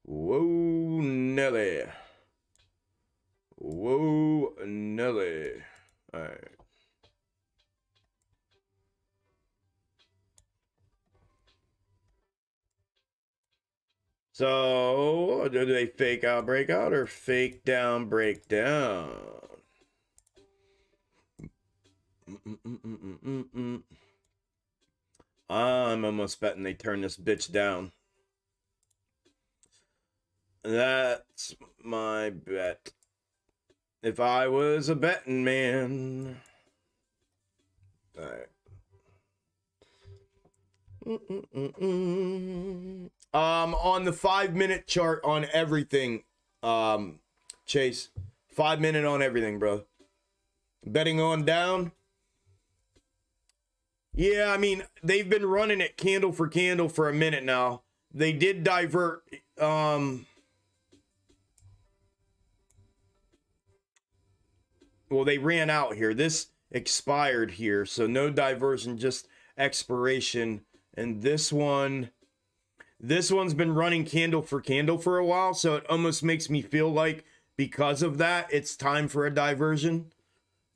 Whoa, Nelly. Whoa, Nelly. All right. So, do they fake out, break out, or fake down, break down? I'm almost betting they turn this bitch down. That's my bet. If I was a betting man. All right. On the 5-minute chart on everything, Chase, 5 minute on everything, bro. Betting on down. Yeah, I mean, they've been running it candle for candle for a minute now. They did divert, well, they ran out here. This expired here, so no diversion, just expiration. And this one's been running candle for candle for a while, so it almost makes me feel like because of that, it's time for a diversion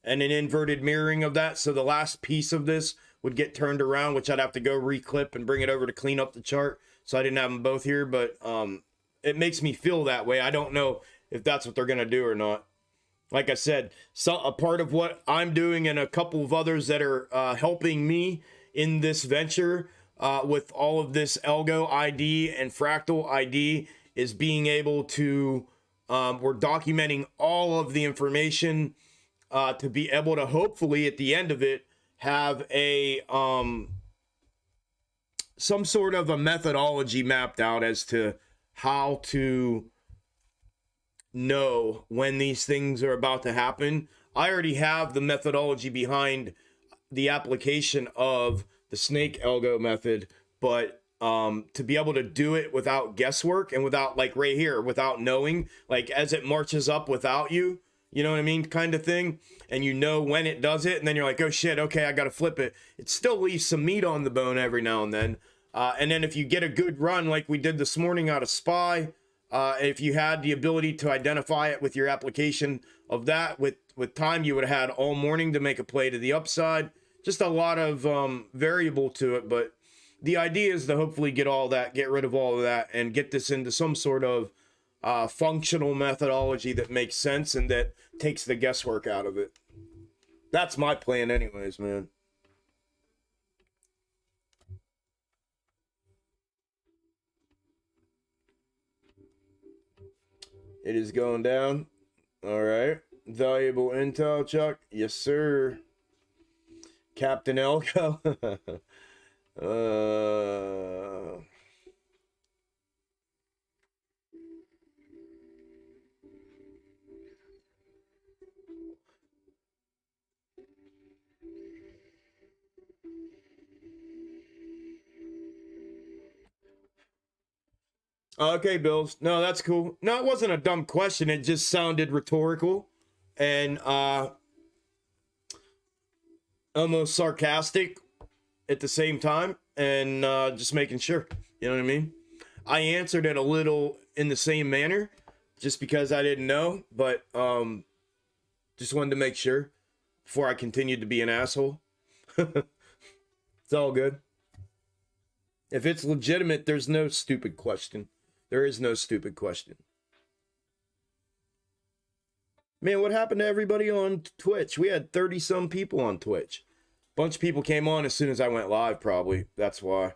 and an inverted mirroring of that. So the last piece of this would get turned around, which I'd have to go reclip and bring it over to clean up the chart. So I didn't have them both here, but it makes me feel that way. I don't know if that's what they're going to do or not. Like I said, so a part of what I'm doing and a couple of others that are helping me in this venture with all of this Algo ID and Fractal ID is being able to, we're documenting all of the information to be able to hopefully at the end of it have a some sort of a methodology mapped out as to how to know when these things are about to happen. I already have the methodology behind the application of the snake algo method, but to be able to do it without guesswork and without, like right here, without knowing, like as it marches up without you, you know what I mean, kind of thing, and you know when it does it, and then you're like, oh shit, okay, I gotta flip it. It still leaves some meat on the bone every now and then. And then if you get a good run like we did this morning out of SPY, if you had the ability to identify it with your application of that, with time, you would have had all morning to make a play to the upside. Just a lot of variable to it, but the idea is to hopefully get rid of all of that and get this into some sort of functional methodology that makes sense and that takes the guesswork out of it. That's my plan anyways, man. It is going down. All right. Valuable intel, Chuck. Yes, sir. Captain Algo. Okay, Bills. No, that's cool. No, it wasn't a dumb question. It just sounded rhetorical and almost sarcastic at the same time, and just making sure, you know what I mean? I answered it a little in the same manner just because I didn't know, but just wanted to make sure before I continued to be an asshole. It's all good. If it's legitimate, there's no stupid question. There is no stupid question. Man, what happened to everybody on Twitch? We had 30-some people on Twitch. Bunch of people came on as soon as I went live, probably. That's why.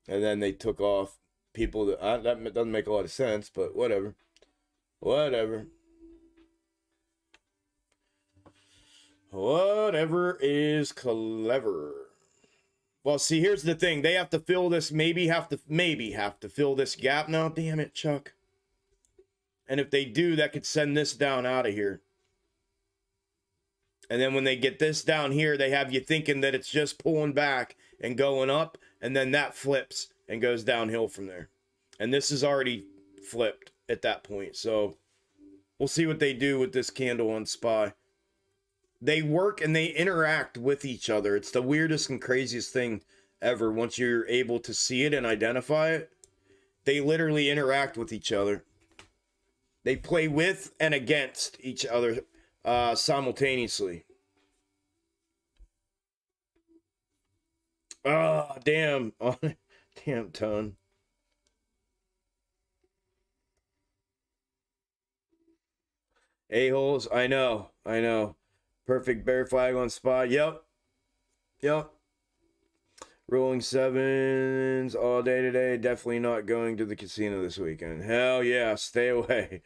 And then they took off. People that doesn't make a lot of sense, but whatever. Whatever. Whatever is clever. Well, see, here's the thing. They have to fill this, maybe have to fill this gap now. Damn it, Chuck. And if they do, that could send this down out of here. And then when they get this down here, they have you thinking that it's just pulling back and going up, and then that flips and goes downhill from there. And this is already flipped at that point. So we'll see what they do with this candle on SPY. They work and they interact with each other. It's the weirdest and craziest thing ever. Once you're able to see it and identify it, they literally interact with each other. They play with and against each other simultaneously. Oh, damn. Oh, damn, Tone. A-holes, I know. Perfect bear flag on SPY. Yep. Rolling sevens all day today. Definitely not going to the casino this weekend. Hell yeah, stay away.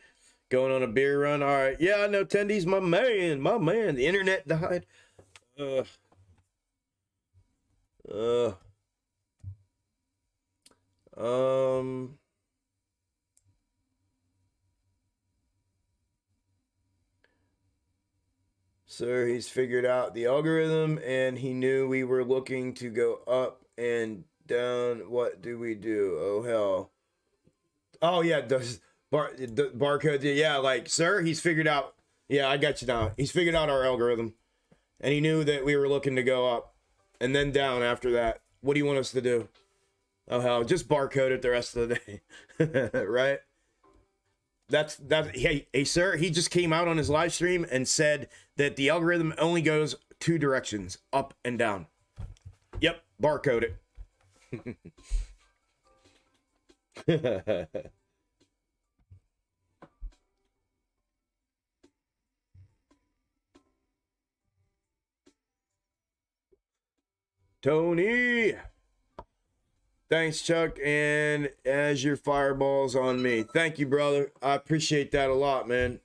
Going on a beer run. All right. Yeah, I know Tendy's my man. The internet died. Sir, he's figured out the algorithm and he knew we were looking to go up and down. What do we do? Oh, hell. Oh, yeah, the barcode. Yeah, like, sir, he's figured out. Yeah, I got you now. He's figured out our algorithm. And he knew that we were looking to go up and then down after that. What do you want us to do? Oh, hell, just barcode it the rest of the day. Right? That's hey, sir, he just came out on his live stream and said that the algorithm only goes 2 directions, up and down. Yep, barcode it. Tony, thanks, Chuck, and as your fireballs on me. Thank you, brother. I appreciate that a lot, man.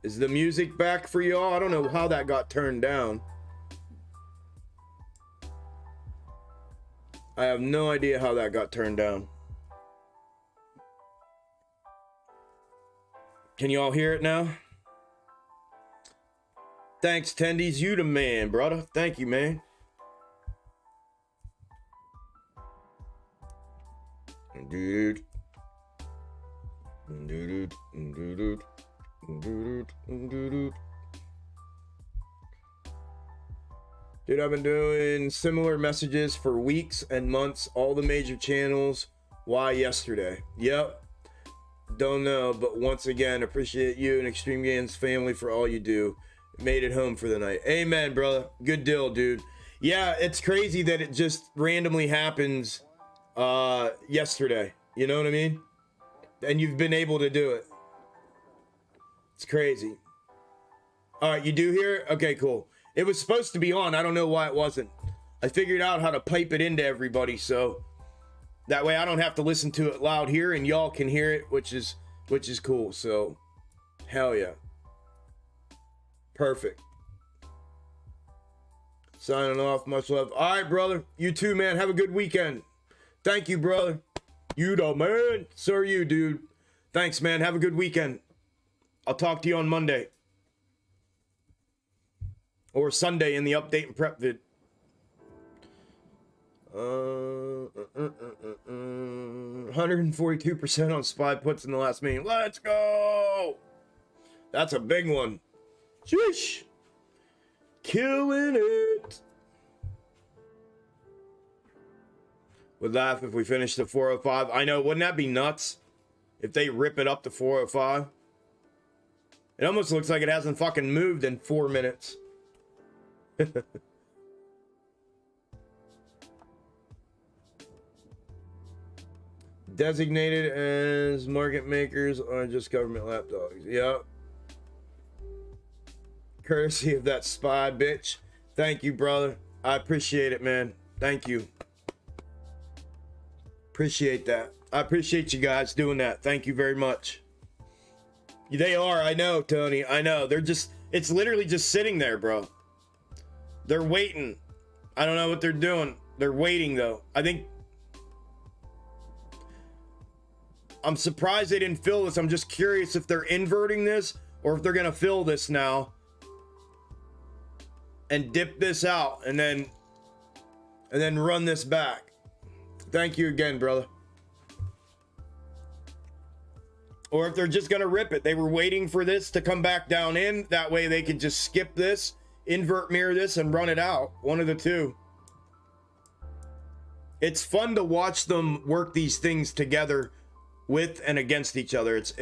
Is the music back for y'all? I don't know how that got turned down. I have no idea how that got turned down. Can you all hear it now? Thanks, Tendies. You the man, brother. Thank you, man. Dude. Dude, I've been doing similar messages for weeks and months. All the major channels. Why yesterday? Yep. Don't know, but once again, appreciate you and Extreme Gains family for all you do. Made it home for the night. Amen, brother. Good deal, dude. Yeah, it's crazy that it just randomly happens yesterday. You know what I mean? And you've been able to do it. It's crazy. All right, you do hear it? Okay, cool. It was supposed to be on. I don't know why it wasn't. I figured out how to pipe it into everybody, so that way I don't have to listen to it loud here and y'all can hear it, which is cool. So, hell yeah. Perfect. Signing off. Much love. All right, brother. You too, man. Have a good weekend. Thank you, brother. You the man. Sir, you, dude. Thanks, man. Have a good weekend. I'll talk to you on Monday. Or Sunday in the update and prep vid. 142% on SPY puts in the last meeting. Let's go. That's a big one. Sheesh. Killing it. would laugh if we finished the 405. I know, wouldn't that be nuts? If they rip it up to 405. It almost looks like it hasn't fucking moved in 4 minutes. Designated as market makers are just government lapdogs. Yep. Courtesy of that spy bitch. Thank you, brother. I appreciate it, man. Thank you. Appreciate that. I appreciate you guys doing that. Thank you very much. They are, I know, Tony. I know. They're just, it's literally just sitting there, bro. They're waiting. I don't know what they're doing. They're waiting, though. I'm surprised they didn't fill this. I'm just curious if they're inverting this or if they're going to fill this now and dip this out and then run this back. Thank you again, brother. Or if they're just going to rip it. They were waiting for this to come back down in. That way they could just skip this, invert mirror this, and run it out. One of the two. It's fun to watch them work these things together with and against each other. It's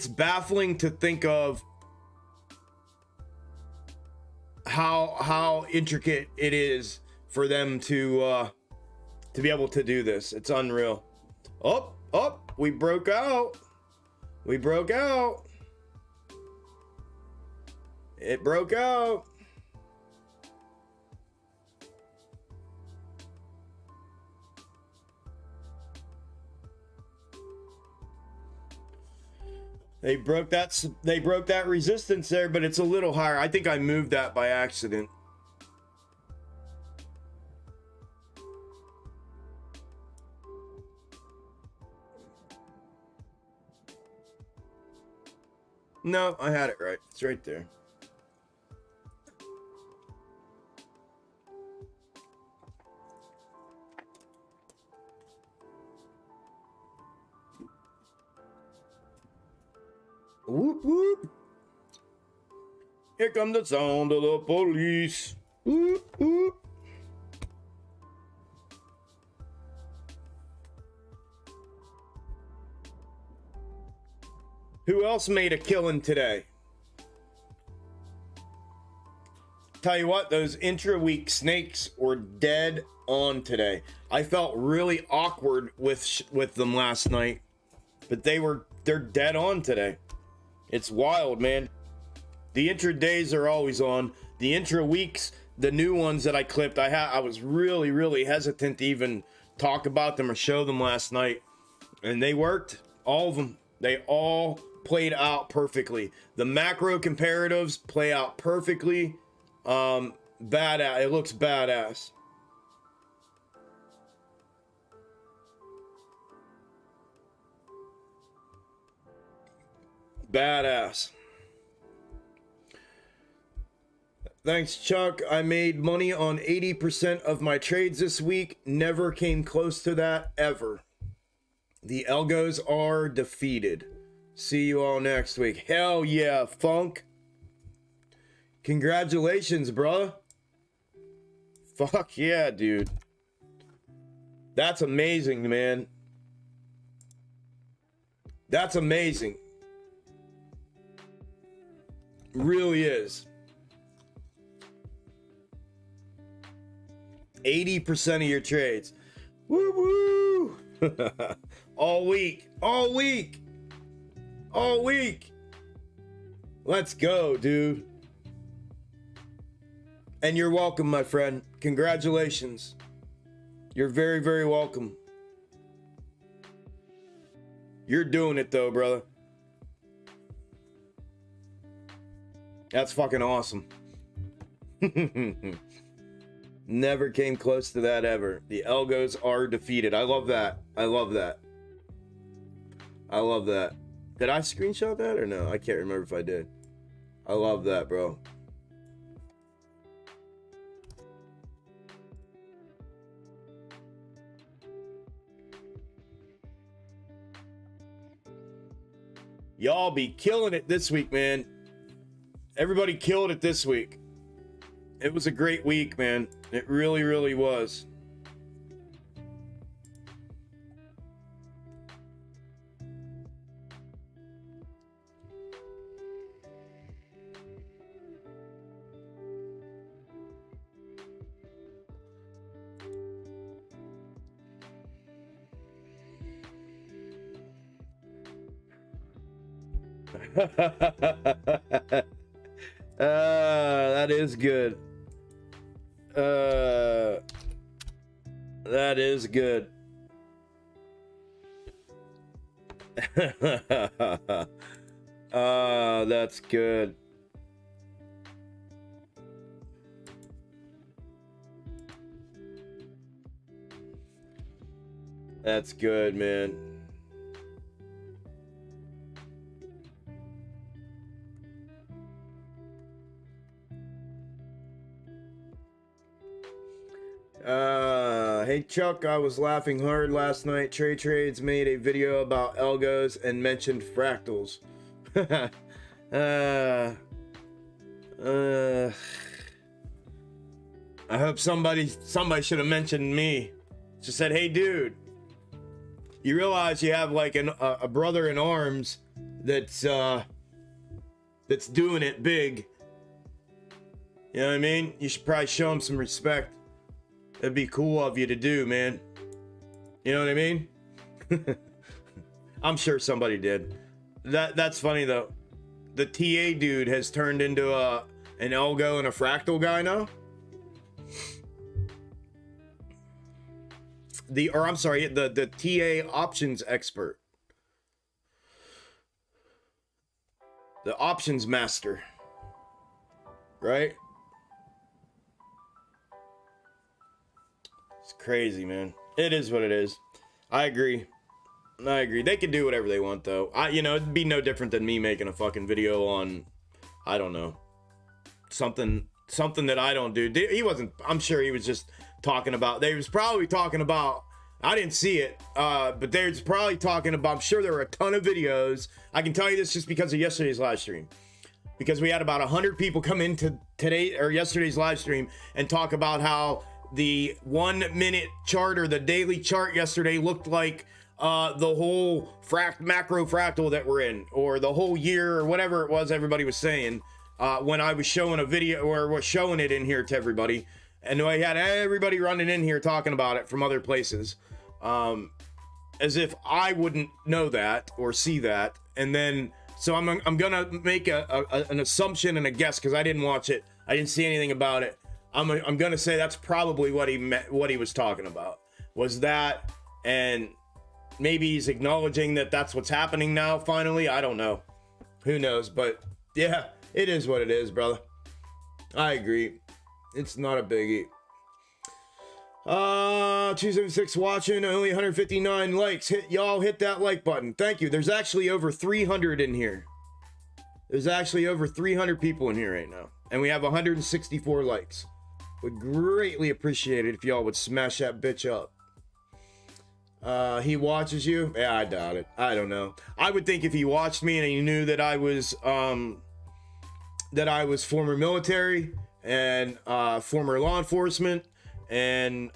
baffling to think of how intricate it is for them to be able to do this. It's unreal. Oh, we broke out. We broke out. It broke out. They broke that resistance there, but it's a little higher. I think I moved that by accident. No, I had it right. It's right there. Whoop, whoop. Here comes the sound of the police. Whoop, whoop. Who else made a killing today? Tell you what, those intra-week snakes were dead on today. I felt really awkward with them last night, but they're dead on today. It's wild, man. The intra-days are always on. The intra-weeks, the new ones that I clipped, I was really, really hesitant to even talk about them or show them last night. And they worked. All of them. They all played out perfectly. The macro comparatives play out perfectly. Badass. It looks badass. Badass. Thanks, Chuck. I made money on 80% of my trades this week. Never came close to that ever. The Algos are defeated. See you all next week. Hell yeah, Funk. Congratulations, bro. Fuck yeah, dude. That's amazing, man. That's amazing. Really is. 80% of your trades. Woo woo. All week. All week. All week. Let's go, dude. And you're welcome, my friend. Congratulations. You're very, very welcome. You're doing it, though, brother. That's fucking awesome. Never came close to that ever. The Algos are defeated. I love that. I love that. I love that. Did I screenshot that or no? I can't remember if I did. I love that, bro. Y'all be killing it this week, man. Everybody killed it this week. It was a great week, man. It really, really was. That is good. That is good. That's good. That's good, man. Hey Chuck, I was laughing hard last night. Trades made a video about algos and mentioned fractals. I hope somebody should have mentioned me. Just said, hey dude, you realize you have like a brother in arms that's doing it big. You know what I mean? You should probably show him some respect. It'd be cool of you to do, man. You know what I mean? I'm sure somebody did. That's funny though. The TA dude has turned into an Algo and a Fractal guy now. The TA options expert. The options master. Right? It's crazy, man. It is what it is. I agree. They can do whatever they want, though. It'd be no different than me making a fucking video on, I don't know, something that I don't do. He wasn't. I'm sure he was just talking about. They was probably talking about. I didn't see it, but they was probably talking about. I'm sure there were a ton of videos. I can tell you this just because of yesterday's live stream, because we had about 100 people come into today or yesterday's live stream and talk about how the 1 minute chart or the daily chart yesterday looked like the whole macro fractal that we're in, or the whole year, or whatever it was everybody was saying when I was showing a video or was showing it in here to everybody. And I had everybody running in here talking about it from other places, as if I wouldn't know that or see that. And then so I'm gonna make an assumption and a guess, because I didn't watch it, I didn't see anything about it. I'm gonna say that's probably what he was talking about, was that, and maybe he's acknowledging that that's what's happening now finally. I don't know, who knows, but yeah, it is what it is, brother. I agree, it's not a biggie. 276 watching, only 159 likes. Y'all hit that like button. Thank you. There's actually over 300 in here. There's actually over 300 people in here right now, and we have 164 likes. Would greatly appreciate it if y'all would smash that bitch up. He watches you? Yeah, I doubt it. I don't know. I would think if he watched me and he knew that I was former military and former law enforcement, and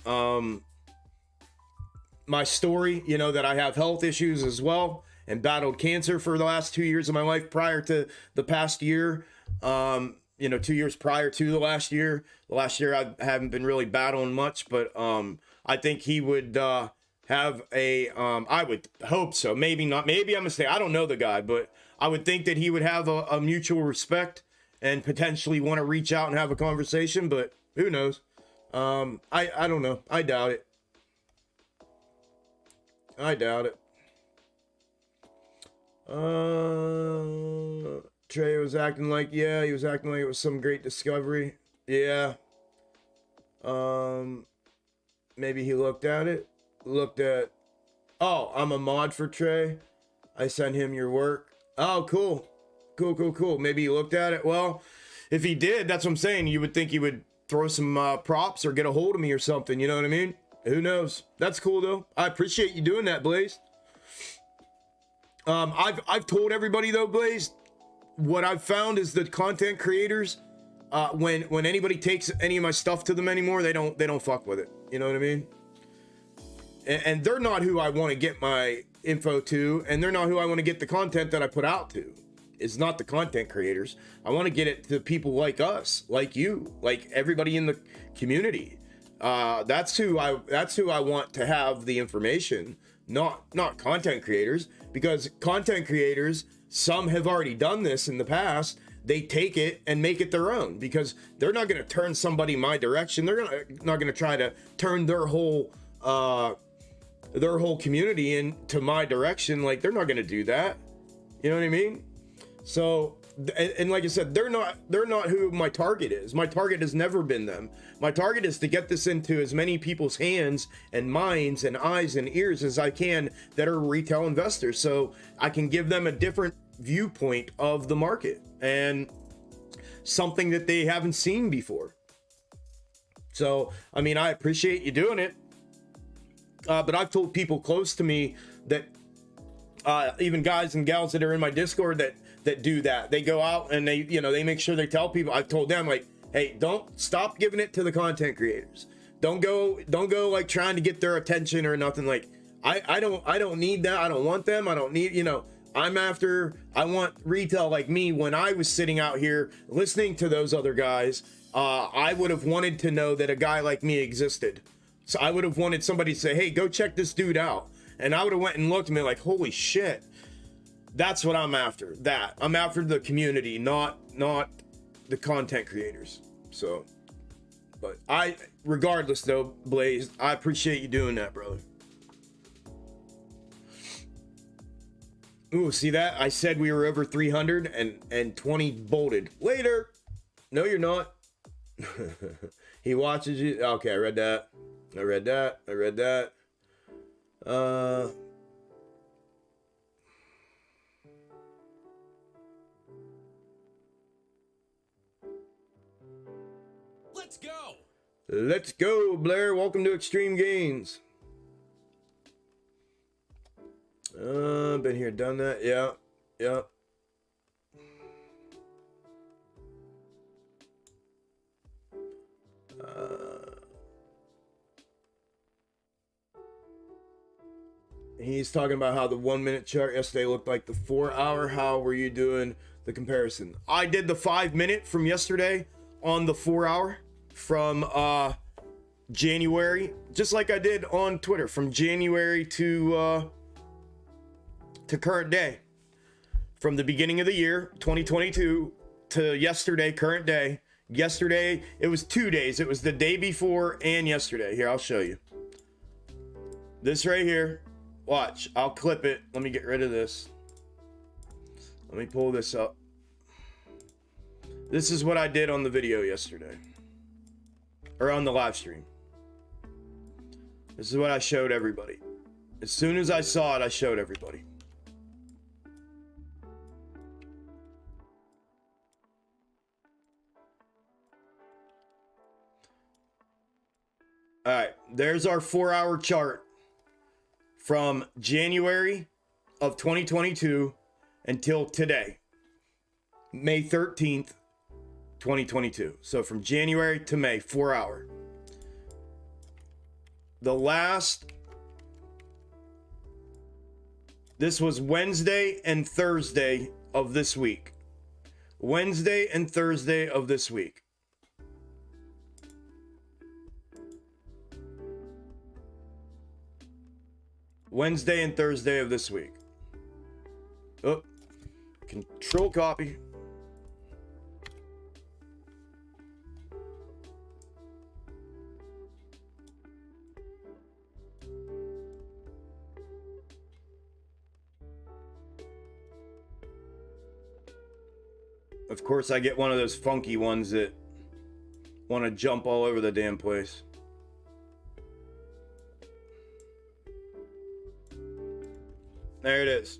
my story, that I have health issues as well and battled cancer for the last 2 years of my life prior to the past year. 2 years prior to the last year. The last year I haven't been really battling much, but I think he would have a, I would hope so. Maybe not. Maybe I'm mistaken. I don't know the guy, but I would think that he would have a mutual respect and potentially want to reach out and have a conversation, but who knows? I don't know. I doubt it. Trey was acting like, yeah, he was acting like it was some great discovery. Yeah. Maybe he looked at, oh, I'm a mod for Trey. I sent him your work. Oh, cool. Maybe he looked at it. Well, if he did, that's what I'm saying. You would think he would throw some props or get a hold of me or something. You know what I mean? Who knows? That's cool though. I appreciate you doing that, Blaze. I've told everybody though, Blaze, what I've found is that content creators, when anybody takes any of my stuff to them anymore, they don't fuck with it. You know what I mean? And they're not who I want to get my info to, and they're not who I want to get the content that I put out to. It's not the content creators. I want to get it to people like us, like you, like everybody in the community. That's who I want to have the information, not content creators, because content creators some have already done this in the past. They take it and make it their own, because they're not going to turn somebody my direction. They're not going to try to turn their whole community into my direction. Like, they're not going to do that. You know what I mean? So, and like I said, they're not who my target is. My target has never been them. My target is to get this into as many people's hands and minds and eyes and ears as I can that are retail investors, so I can give them a different viewpoint of the market and something that they haven't seen before. So, I mean, I appreciate you doing it. But I've told people close to me that, even guys and gals that are in my Discord that do that. They go out and they make sure they tell people. I've told them, like, hey, don't stop giving it to the content creators. Don't go like trying to get their attention or nothing. Like, I don't need that. I don't want them. I don't need, I want retail like me. When I was sitting out here listening to those other guys, I would have wanted to know that a guy like me existed. So I would have wanted somebody to say, hey, go check this dude out. And I would have went and looked at me like, holy shit. That's what I'm after. I'm after the community, not the content creators. So, but regardless though, Blaze, I appreciate you doing that, brother. Ooh, see that? I said we were over 300 and 20 bolted. Later. No, you're not. He watches you. Okay, I read that. Let's go, Blair. Welcome to Extreme Gains. Been here, done that. Yeah. He's talking about how the 1 minute chart yesterday looked like the 4 hour. How were you doing the comparison? I did the 5 minute from yesterday on the 4 hour from January, just like I did on Twitter, from January to current day, from the beginning of the year 2022 to yesterday, current day. Yesterday it was 2 days. It was the day before and yesterday. Here, I'll show you this right here. Watch, I'll clip it. Let me get rid of this. Let me pull this up. This is what I did on the video yesterday, or on the live stream. This is what I showed everybody. As soon as I saw it, I showed everybody. All right, there's our 4 hour chart from January of 2022 until today, May 13th, 2022. So from January to May, 4 hour. This was Wednesday and Thursday of this week. Wednesday and Thursday of this week. Wednesday and Thursday of this week. Oh, control copy. Of course, I get one of those funky ones that want to jump all over the damn place. There it is.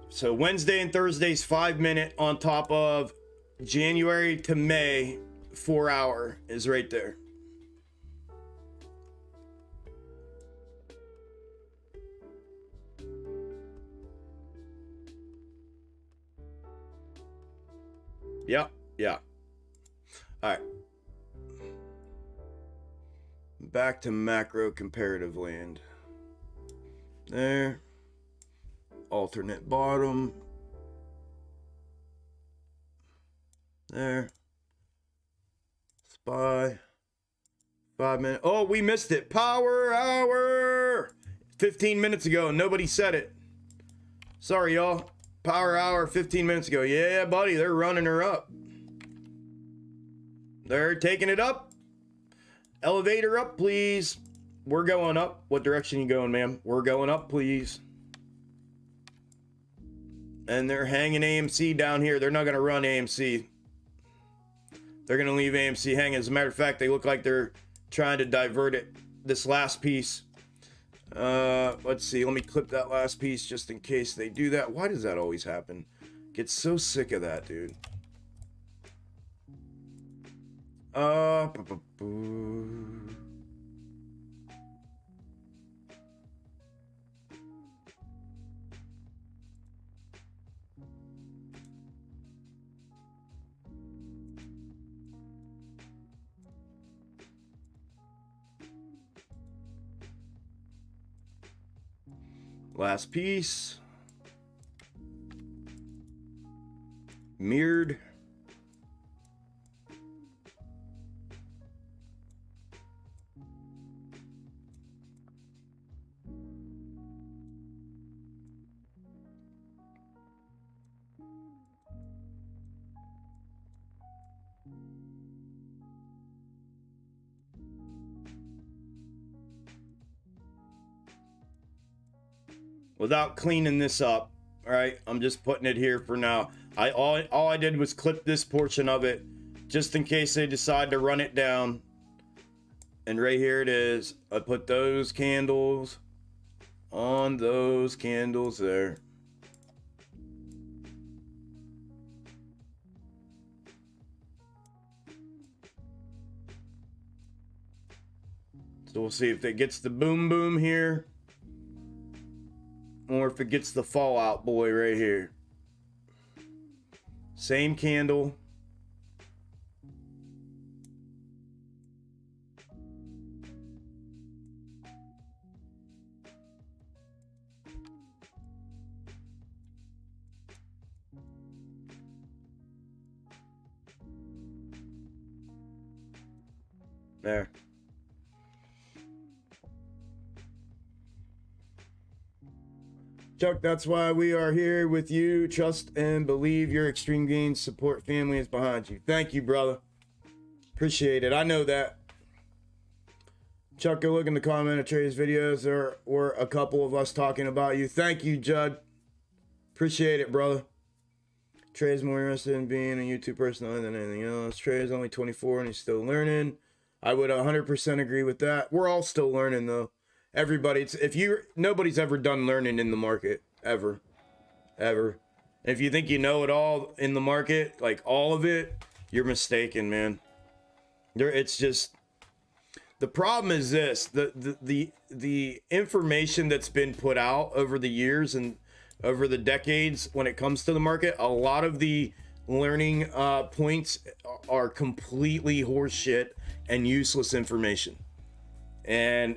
So Wednesday and Thursday's 5 minute on top of January to May 4 hour is right there. Yeah. All right. Back to macro comparative land. There. Alternate bottom. There. SPY. 5 minutes. Oh, we missed it. Power hour. 15 minutes ago and nobody said it. Sorry, y'all. Power hour 15 minutes ago. Yeah, buddy, they're running her up. They're taking it up. Elevator up, please. We're going up. What direction you going, ma'am? We're going up, please. And they're hanging AMC down here. They're not going to run AMC. They're going to leave AMC hanging. As a matter of fact, they look like they're trying to divert it. This last piece. Let's see. Let me clip that last piece just in case they do that. Why does that always happen? Get so sick of that, dude. Last piece. Mirrored. Without cleaning this up, all right, I'm just putting it here for now. All I did was clip this portion of it just in case they decide to run it down. And right here it is. I put those candles on those candles there. So we'll see if it gets the boom boom here. Or if it gets the Fallout Boy right here. Same candle. There. Chuck, that's why we are here with you. Trust and believe your extreme gains support family is behind you. Thank you, brother. Appreciate it. I know that. Chuck, go look in the comment of Trey's videos. There were a couple of us talking about you. Thank you, Judd. Appreciate it, brother. Trey's more interested in being a YouTube personality than anything else. Trey is only 24 and he's still learning. I would 100% agree with that. We're all still learning, though. Everybody, nobody's ever done learning in the market, ever. And if you think you know it all in the market, like all of it, you're mistaken, man. It's just, the problem is this, the information that's been put out over the years and over the decades when it comes to the market, a lot of the learning points are completely horseshit and useless information. And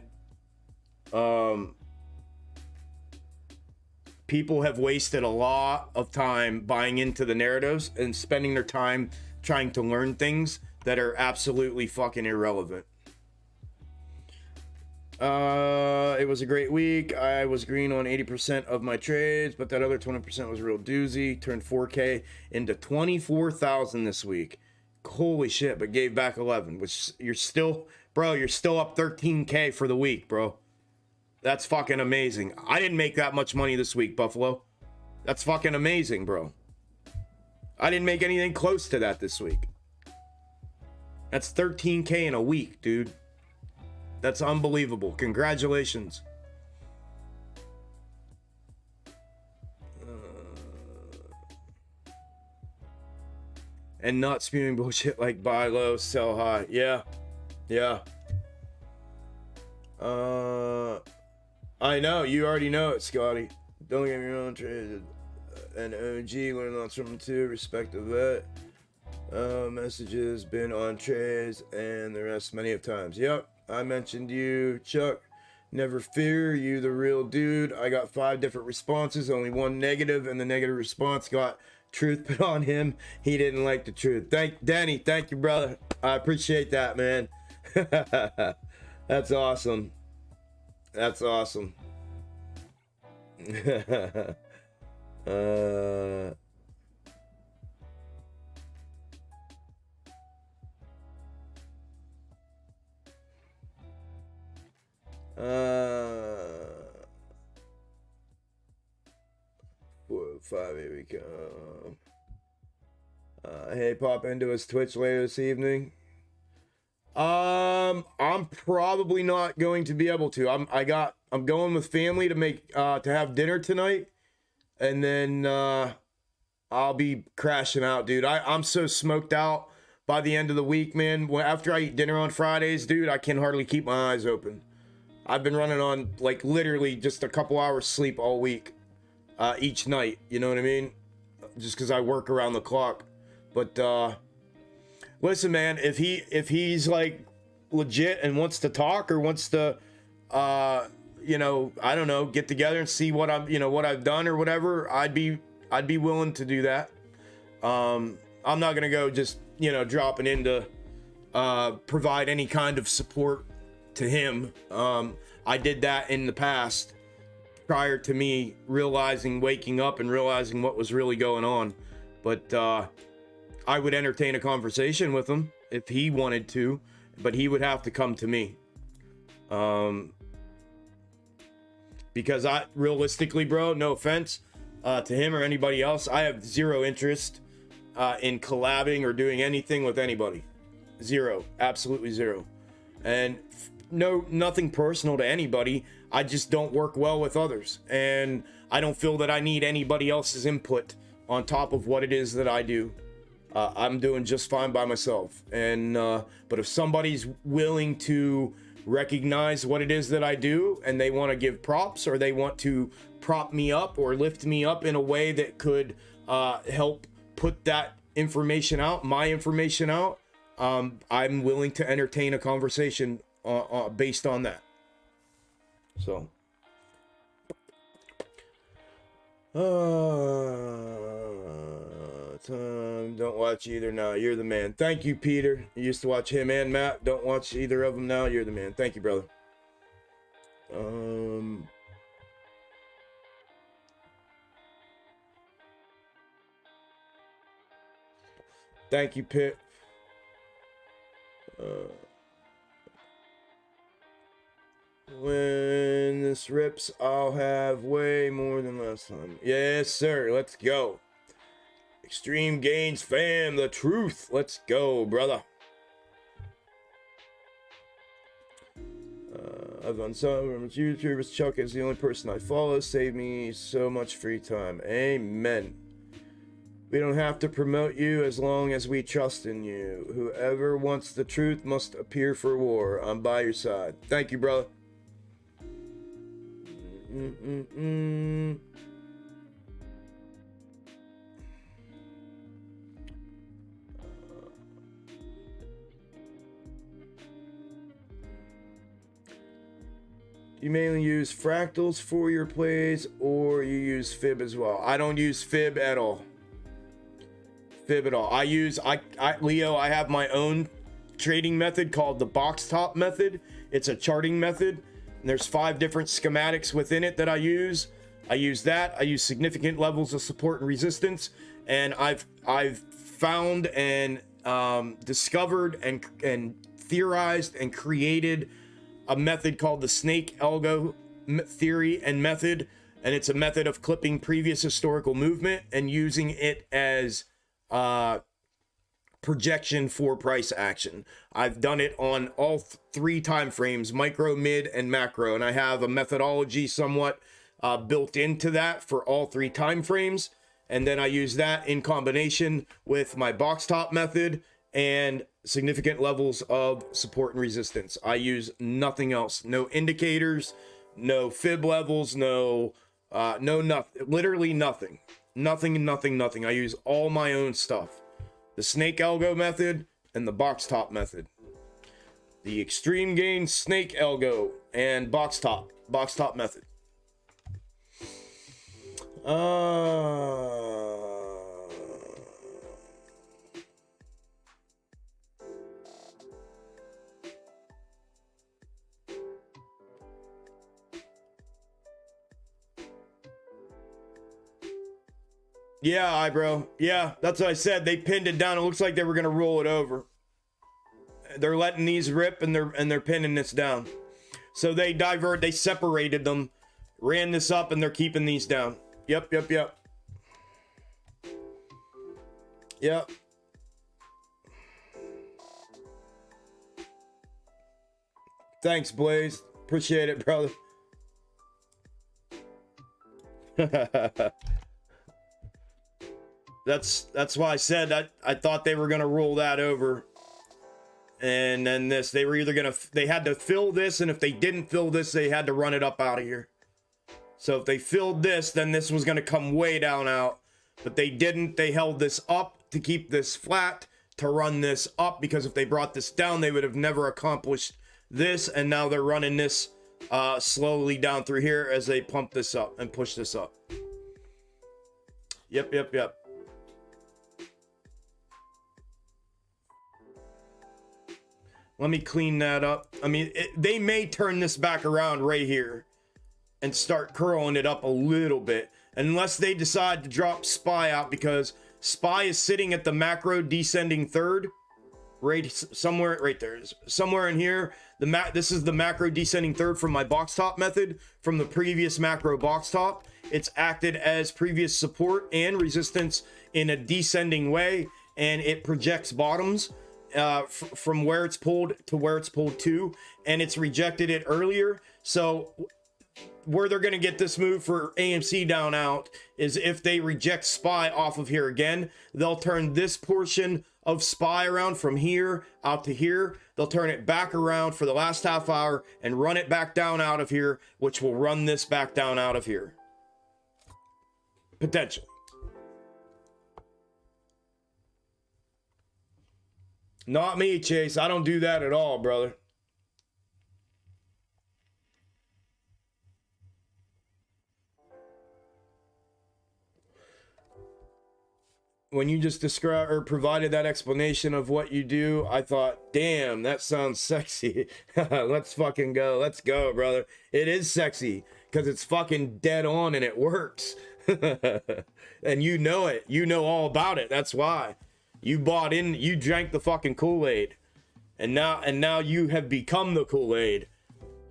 people have wasted a lot of time buying into the narratives and spending their time trying to learn things that are absolutely fucking irrelevant. It was a great week. I was green on 80% of my trades, but that other 20% was a real doozy. Turned 4K into 24,000 this week. Holy shit, but gave back 11, which you're still up 13K for the week, bro. That's fucking amazing. I didn't make that much money this week, Buffalo. That's fucking amazing, bro. I didn't make anything close to that this week. That's 13K in a week, dude. That's unbelievable. Congratulations. And not spewing bullshit like buy low, sell high. Yeah. I know, you already know it, Scotty. Don't get me wrong, Trey. An OG, learn lots from him too. Respect to that. Messages been on trays and the rest many of times. Yep, I mentioned you, Chuck. Never fear, you the real dude. I got 5 different responses, only one negative, and the negative response got truth put on him. He didn't like the truth. Danny, thank you, brother. I appreciate that, man. That's awesome. That's awesome. Uh, uh, 405, here we go. Hey, pop into his Twitch later this evening. I'm probably not going to be able to. I'm going with family to have dinner tonight, and then I'll be crashing out, dude. I'm so smoked out by the end of the week, man. After I eat dinner on Fridays, dude, I can hardly keep my eyes open. I've been running on like literally just a couple hours sleep all week, each night. You know what I mean? Just because I work around the clock. But listen, man, if he's like legit and wants to talk or wants to, you know, I don't know, get together and see what what I've done or whatever, I'd be willing to do that. I'm not gonna go just, you know, dropping in to provide any kind of support to him. I did that in the past prior to me waking up and realizing what was really going on. But I would entertain a conversation with him if he wanted to, but he would have to come to me. Because realistically, bro, no offense to him or anybody else, I have zero interest in collabing or doing anything with anybody. Zero, absolutely zero. And nothing personal to anybody. I just don't work well with others, and I don't feel that I need anybody else's input on top of what it is that I do. I'm doing just fine by myself. And but if somebody's willing to recognize what it is that I do, and they want to give props, or they want to prop me up or lift me up in a way that could help put that information out, my information out, I'm willing to entertain a conversation based on that. So don't watch either now. You're the man. Thank you, Peter. You used to watch him and Matt. Don't watch either of them now. You're the man. Thank you, brother. Thank you, Pip. When this rips, I'll have way more than last time. Yes, sir. Let's go. Extreme Gains fam, the truth. Let's go, brother. I've done some YouTubers. Chuck is the only person I follow. Saved me so much free time. Amen. We don't have to promote you as long as we trust in you. Whoever wants the truth must appear for war. I'm by your side. Thank you, brother. You mainly use fractals for your plays, or you use fib as well? I don't use fib at all. Leo, I have my own trading method called the box top method. It's a charting method, and there's 5 different schematics within it that I use. I use that. I use significant levels of support and resistance, and I've found and discovered and theorized and created a method called the snake algo theory and method, and it's a method of clipping previous historical movement and using it as projection for price action. I've done it on all 3 time frames, micro, mid, and macro, and I have a methodology somewhat built into that for all 3 time frames, and then I use that in combination with my box top method and significant levels of support and resistance. I use nothing else. No indicators, no fib levels, no nothing, literally nothing. Nothing. I use all my own stuff. The snake algo method and the box top method. The extreme gain snake algo and box top method. Yeah, bro. Yeah, that's what I said. They pinned it down. It looks like they were gonna roll it over. They're letting these rip and they're pinning this down. So they separated them, ran this up, and they're keeping these down. Yep. Yep. Thanks, Blaze. Appreciate it, brother. That's why I said I thought they were gonna roll that over. And then this, they were either they had to fill this, and if they didn't fill this, they had to run it up out of here. So if they filled this, then this was gonna come way down out. But they didn't. They held this up to keep this flat, to run this up, because if they brought this down, they would have never accomplished this. And now they're running this slowly down through here as they pump this up and push this up. Yep. Let me clean that up. I mean, they may turn this back around right here and start curling it up a little bit, unless they decide to drop SPY out, because SPY is sitting at the macro descending third, right somewhere right there, somewhere in here. This is the macro descending third from my box top method from the previous macro box top. It's acted as previous support and resistance in a descending way, and it projects bottoms from where it's pulled to where it's pulled to, and it's rejected it earlier. So where they're going to get this move for AMC down out is if they reject SPY off of here again. They'll turn this portion of SPY around from here out to here. They'll turn it back around for the last half hour and run it back down out of here, which will run this back down out of here. Potentially. Not me, Chase. I don't do that at all, brother. When you just described or provided that explanation of what you do, I thought, damn, that sounds sexy. Let's fucking go. Let's go, brother. It is sexy because it's fucking dead on and it works. And you know it. You know all about it. That's why. You bought in, you drank the fucking Kool-Aid. And now you have become the Kool-Aid.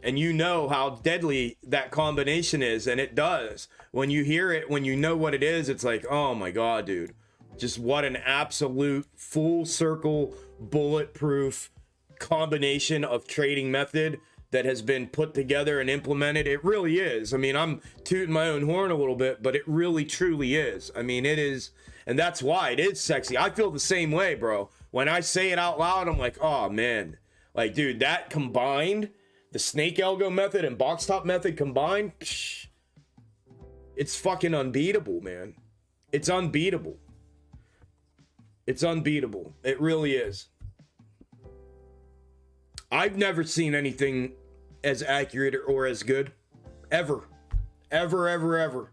And you know how deadly that combination is, and it does. When you hear it, when you know what it is, it's like, oh my God, dude. Just what an absolute full circle, bulletproof combination of trading method that has been put together and implemented. It really is. I mean, I'm tooting my own horn a little bit, but it really truly is. I mean, it is. And that's why it is sexy. I feel the same way, bro. When I say it out loud, I'm like, oh man. Like, dude, that combined, the snake algo method and box top method combined, psh, it's fucking unbeatable, man. It's unbeatable. It's unbeatable. It really is. I've never seen anything as accurate or as good. Ever. Ever, ever, ever.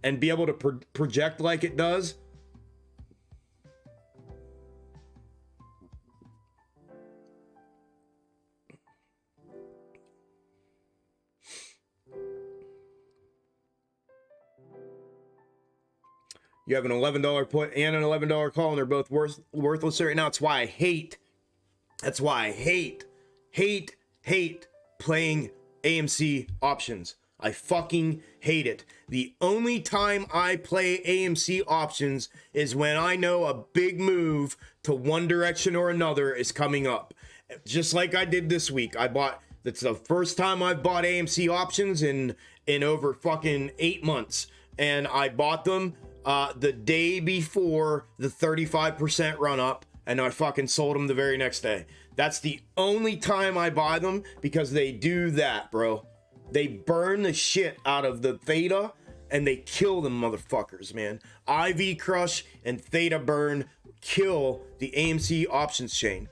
And be able to project like it does. You have an $11 put and an $11 call, and they're both worthless right now. That's why I hate playing AMC options. I fucking hate it. The only time I play AMC options is when I know a big move to one direction or another is coming up. Just like I did this week. That's the first time I've bought AMC options in over fucking 8 months. And I bought them the day before the 35% run up, and I fucking sold them the very next day. That's the only time I buy them, because they do that, bro. They burn the shit out of the theta and they kill them motherfuckers, man. IV crush and theta burn kill the AMC options chain.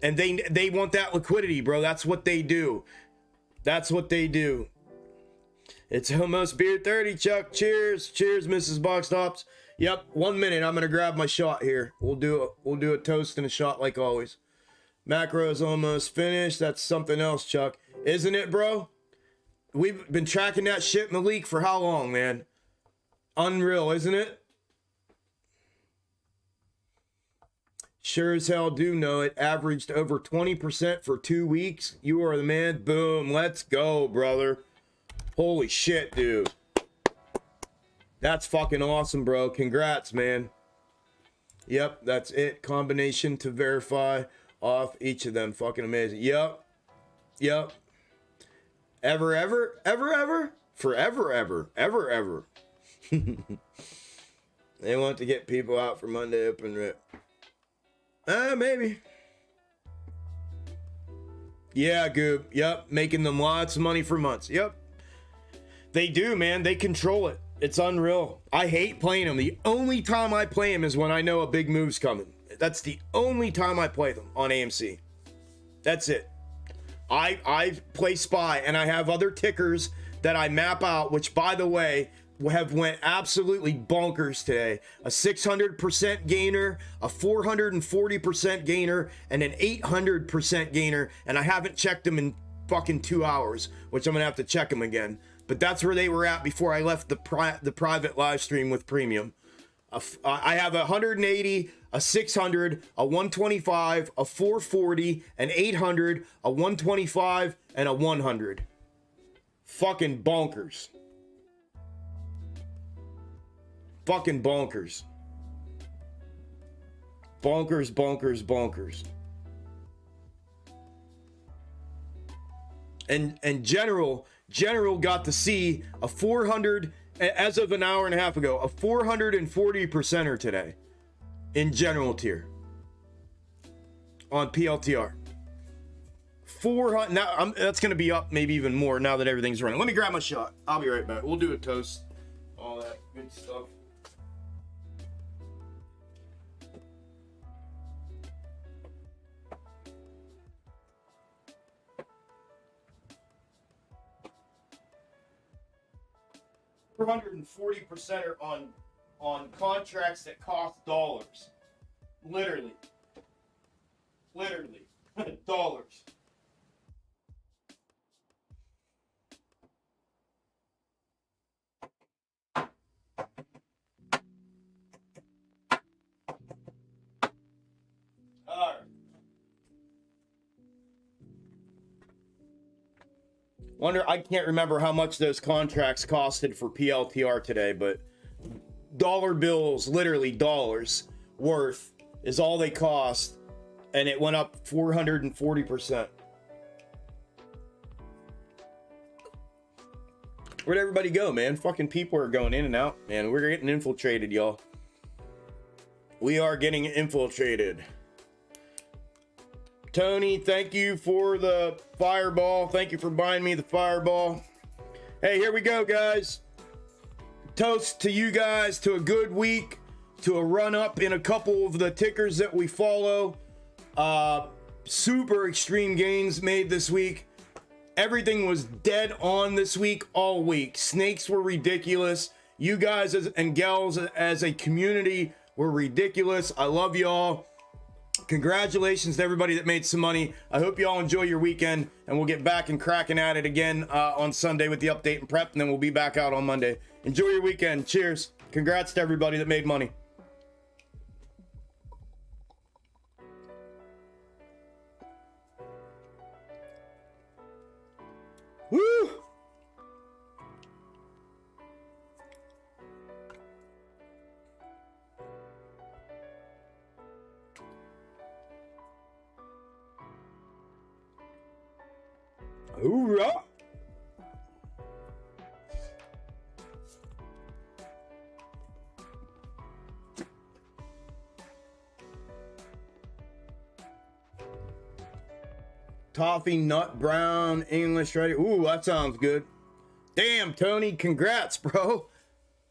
And they want that liquidity, bro. That's what they do. That's what they do. It's almost BEER30, Chuck. Cheers. Cheers, Mrs. Box Tops. Yep, 1 minute. I'm gonna grab my shot here. We'll do a toast and a shot like always. Macro is almost finished. That's something else, Chuck. Isn't it, bro? We've been tracking that shit, Malik, for how long, man? unreal, isn't it? Sure as hell do know it. Averaged over 20% for 2 weeks. You are the man. Boom. Let's go, brother. Holy shit, dude. That's fucking awesome, bro. Congrats, man. Yep, that's it. Combination to verify off each of them. Fucking amazing. Yep. Yep. Ever, ever, ever, ever, forever, ever, ever, ever. They want to get people out for Monday open rip. Maybe. Yeah, Goob. Yep, making them lots of money for months. Yep. They do, man. They control it. It's unreal. I hate playing them. The only time I play them is when I know a big move's coming. That's the only time I play them on AMC. That's it. I play SPY, and I have other tickers that I map out, which, by the way, have went absolutely bonkers today. A 600% gainer, a 440% gainer, and an 800% gainer, and I haven't checked them in fucking 2 hours, which I'm gonna have to check them again. But that's where they were at before I left the private live stream with premium. I have a 180, a 600, a 125, a 440, an 800, a 125, and a 100. Fucking bonkers. Fucking bonkers. Bonkers, bonkers, bonkers. And General got to see a 400, as of an hour and a half ago, a 440%er today in General tier on PLTR. 400, now that's going to be up maybe even more now that everything's running. Let me grab my shot. I'll be right back. We'll do a toast. All that good stuff. $440%er on contracts that cost dollars. Literally dollars. All right. Wonder, I can't remember how much those contracts costed for PLTR today, but dollar bills, literally dollars worth, is all they cost, and it went up 440%. Where'd everybody go, man? Fucking people are going in and out, man. We're getting infiltrated, y'all. We are getting infiltrated. Tony, thank you for the fireball. Thank you for buying me the fireball. Hey, here we go, guys. Toast to you guys, to a good week, to a run up in a couple of the tickers that we follow. Super extreme gains made this week. Everything was dead on this week, all week. Snakes were ridiculous. You guys and gals as a community were ridiculous. I love y'all. Congratulations to everybody that made some money. I hope you all enjoy your weekend, and we'll get back and cracking at it again on Sunday with the update and prep, and then we'll be back out on Monday. Enjoy your weekend. Cheers. Congrats to everybody that made money. Woo! Hoorah! Toffee, nut, brown, English, ready. Ooh, that sounds good. Damn, Tony, congrats, bro.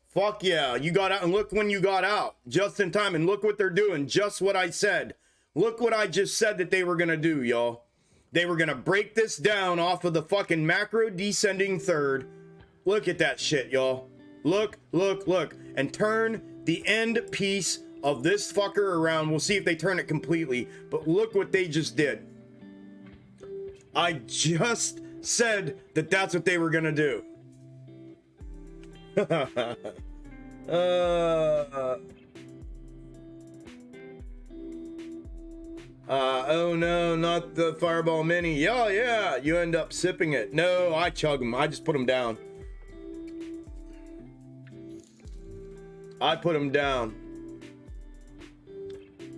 Fuck yeah, you got out, and look when you got out. Just in time, and look what they're doing. Just what I said. Look what I just said that they were gonna do, y'all. They were gonna break this down off of the fucking macro descending third. Look at that shit, y'all. Look, look, look. And turn the end piece of this fucker around. We'll see if they turn it completely. But look what they just did. I just said that that's what they were gonna do. Oh no, not the Fireball Mini. Oh yeah, you end up sipping it. No, I chug them. I just put them down. I put them down.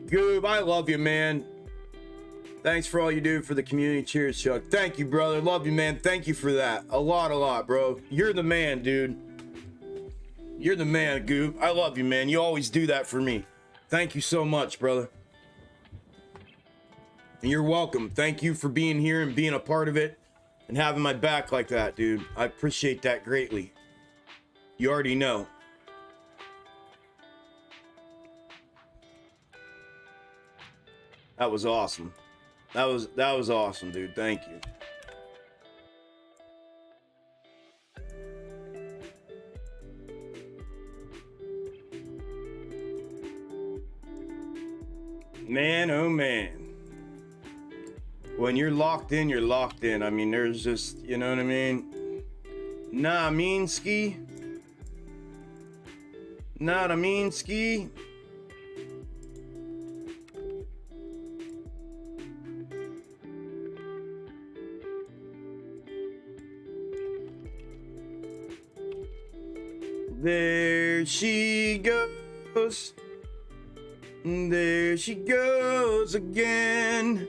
Goob, I love you, man. Thanks for all you do for the community. Cheers, Chuck. Thank you, brother. Love you, man. Thank you for that. A lot, bro. You're the man, dude. You're the man, Goob. I love you, man. You always do that for me. Thank you so much, brother. And you're welcome. Thank you for being here and being a part of it and having my back like that, dude. I appreciate that greatly. You already know. That was awesome. That was awesome, dude. Thank you. Man, oh man. When you're locked in, you're locked in. I mean, there's just, you know what I mean? Nah, I mean, ski. Not I mean, ski. There she goes. There she goes again.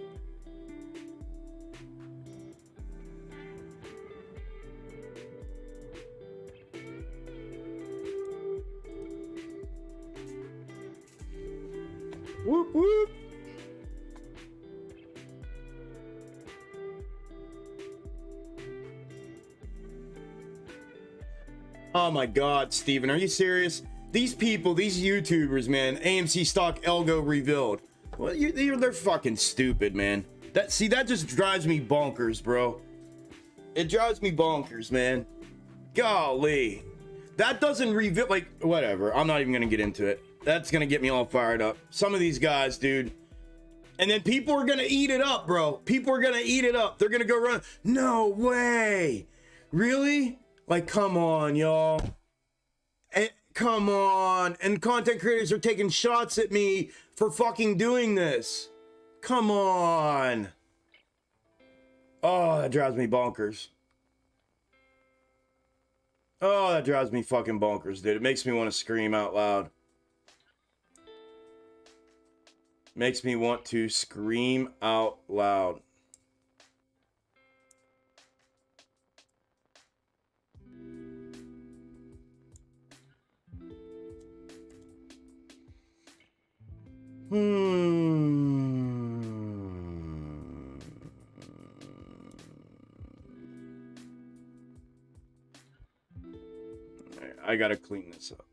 Whoop whoop. Oh my God, Steven, are you serious? These people, these YouTubers, man, AMC stock Algo revealed. Well, they're fucking stupid, man. That just drives me bonkers, bro. It drives me bonkers, man. Golly. That doesn't reveal, like, whatever. I'm not even gonna get into it. That's gonna get me all fired up. Some of these guys, dude. And then people are gonna eat it up, bro. People are gonna eat it up. They're gonna go run. No way. Really? Like, come on, y'all. Come on. And content creators are taking shots at me for fucking doing this. Come on. Oh, that drives me bonkers. Oh, that drives me fucking bonkers, dude. It makes me want to scream out loud. Makes me want to scream out loud. I gotta clean this up.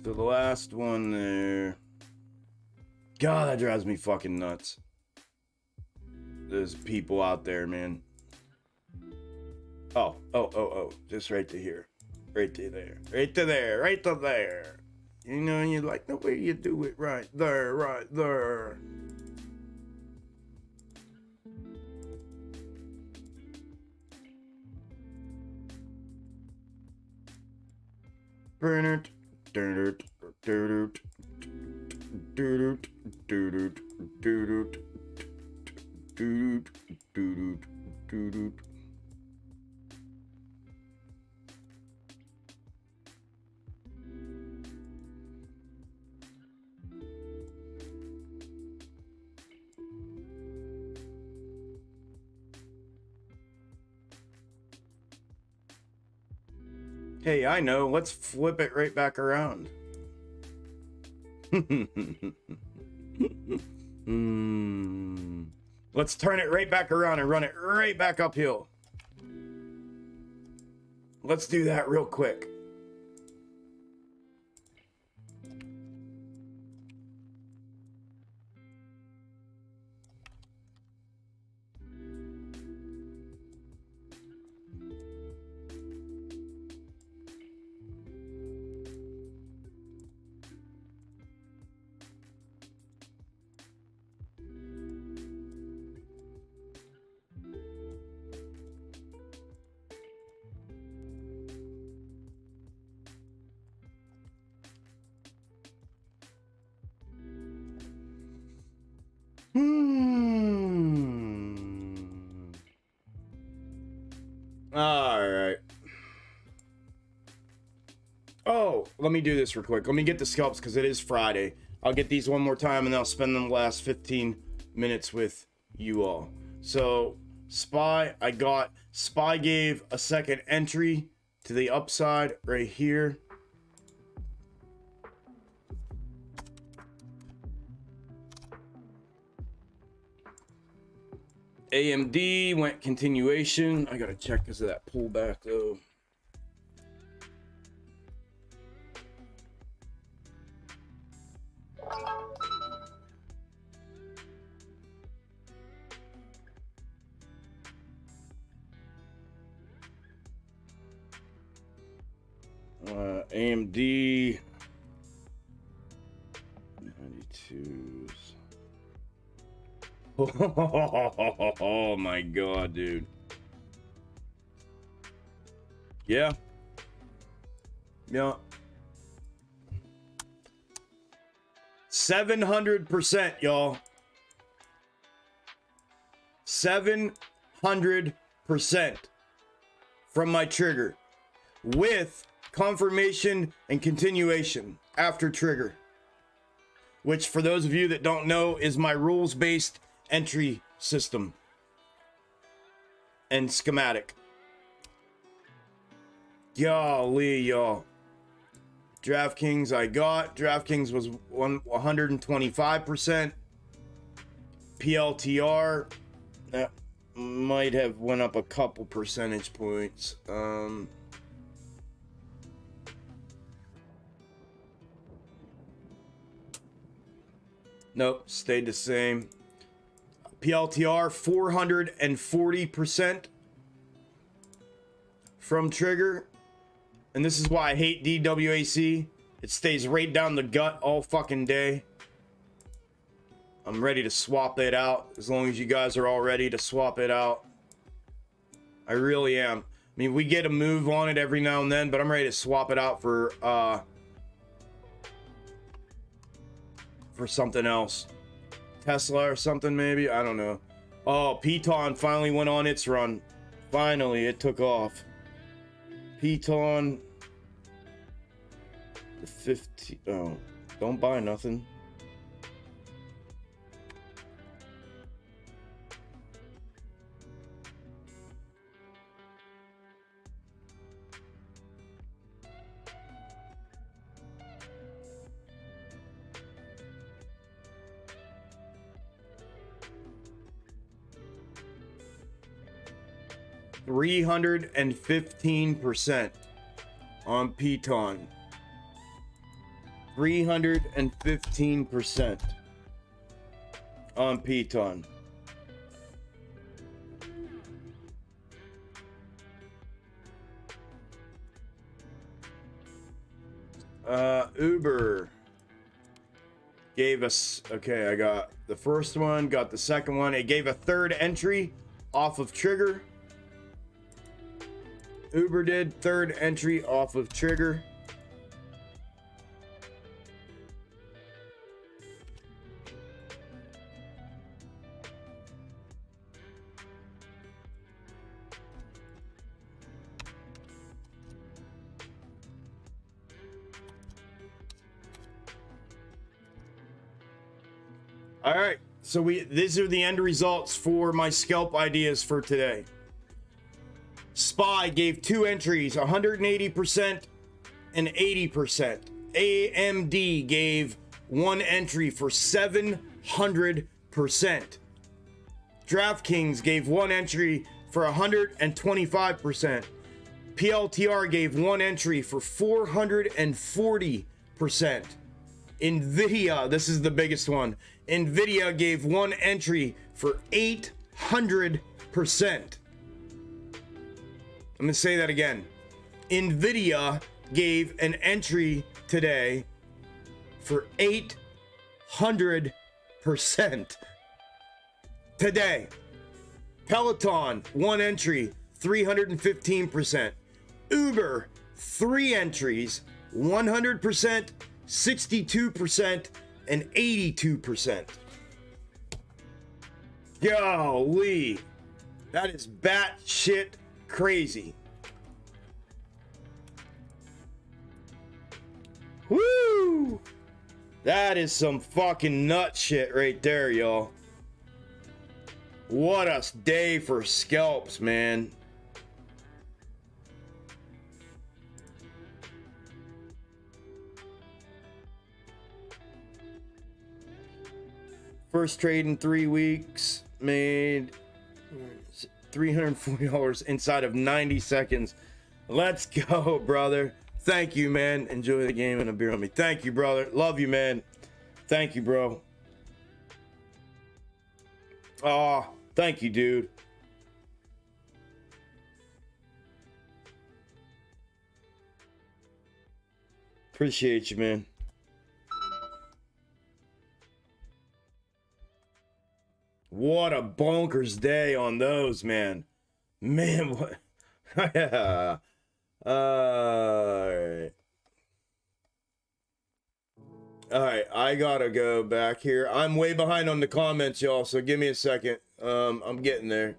So the last one there. God, that drives me fucking nuts. There's people out there, man. Oh. Just right to here. Right to there. Right to there. Right to there. You know, you like the way you do it right there, right there. Bernard. Hey, I know. Let's flip it right back around. Let's turn it right back around and run it right back uphill. Let's do that real quick. let me do this real quick. Let me get the scalps because it is Friday. I'll get these one more time and then I'll spend the last 15 minutes with you all. So SPY, I got SPY gave a second entry to the upside right here. AMD went continuation. I gotta check because of that pullback though. AMD 92s. Oh my god, dude. Yeah. 700%, y'all. 700% from my trigger with confirmation and continuation after trigger, which for those of you that don't know is my rules-based entry system and schematic. Golly, y'all. DraftKings I got. DraftKings was 125%. PLTR, that might have went up a couple percentage points. Nope, stayed the same. PLTR 440% from trigger. And this is why I hate DWAC. It stays right down the gut all fucking day. I'm ready to swap it out as long as you guys are all ready to swap it out. I really am. I mean, we get a move on it every now and then, but I'm ready to swap it out for something else. Tesla or something maybe, I don't know. Oh, Piton finally went on its run. Finally, it took off. Piton, the 50. Oh, don't buy nothing. $315% on Piton. 315% on Piton. Uber gave us, okay, I got the first one, got the second one. It gave a third entry off of trigger. Uber did third entry off of trigger. All right, so these are the end results for my scalp ideas for today. SPY gave two entries, 180% and 80%. AMD gave one entry for 700%. DraftKings gave one entry for 125%. PLTR gave one entry for 440%. NVIDIA, this is the biggest one. NVIDIA gave one entry for 800%. I'm going to say that again. NVIDIA gave an entry today for 800%. Today. Peloton, one entry, 315%. Uber, three entries, 100%, 62%, and 82%. Golly. That is batshit crazy. Woo! That is some fucking nut shit right there, y'all. What a day for scalps, man. First trade in 3 weeks, made $340 inside of 90 seconds. Let's go, brother. Thank you, man. Enjoy the game and a beer on me. Thank you, brother. Love you, man. Thank you, bro. Aw, thank you, dude. Appreciate you, man. What a bonkers day on those, man. Man, what? Yeah. Alright. Alright, I gotta go back here. I'm way behind on the comments, y'all, so give me a second. I'm getting there.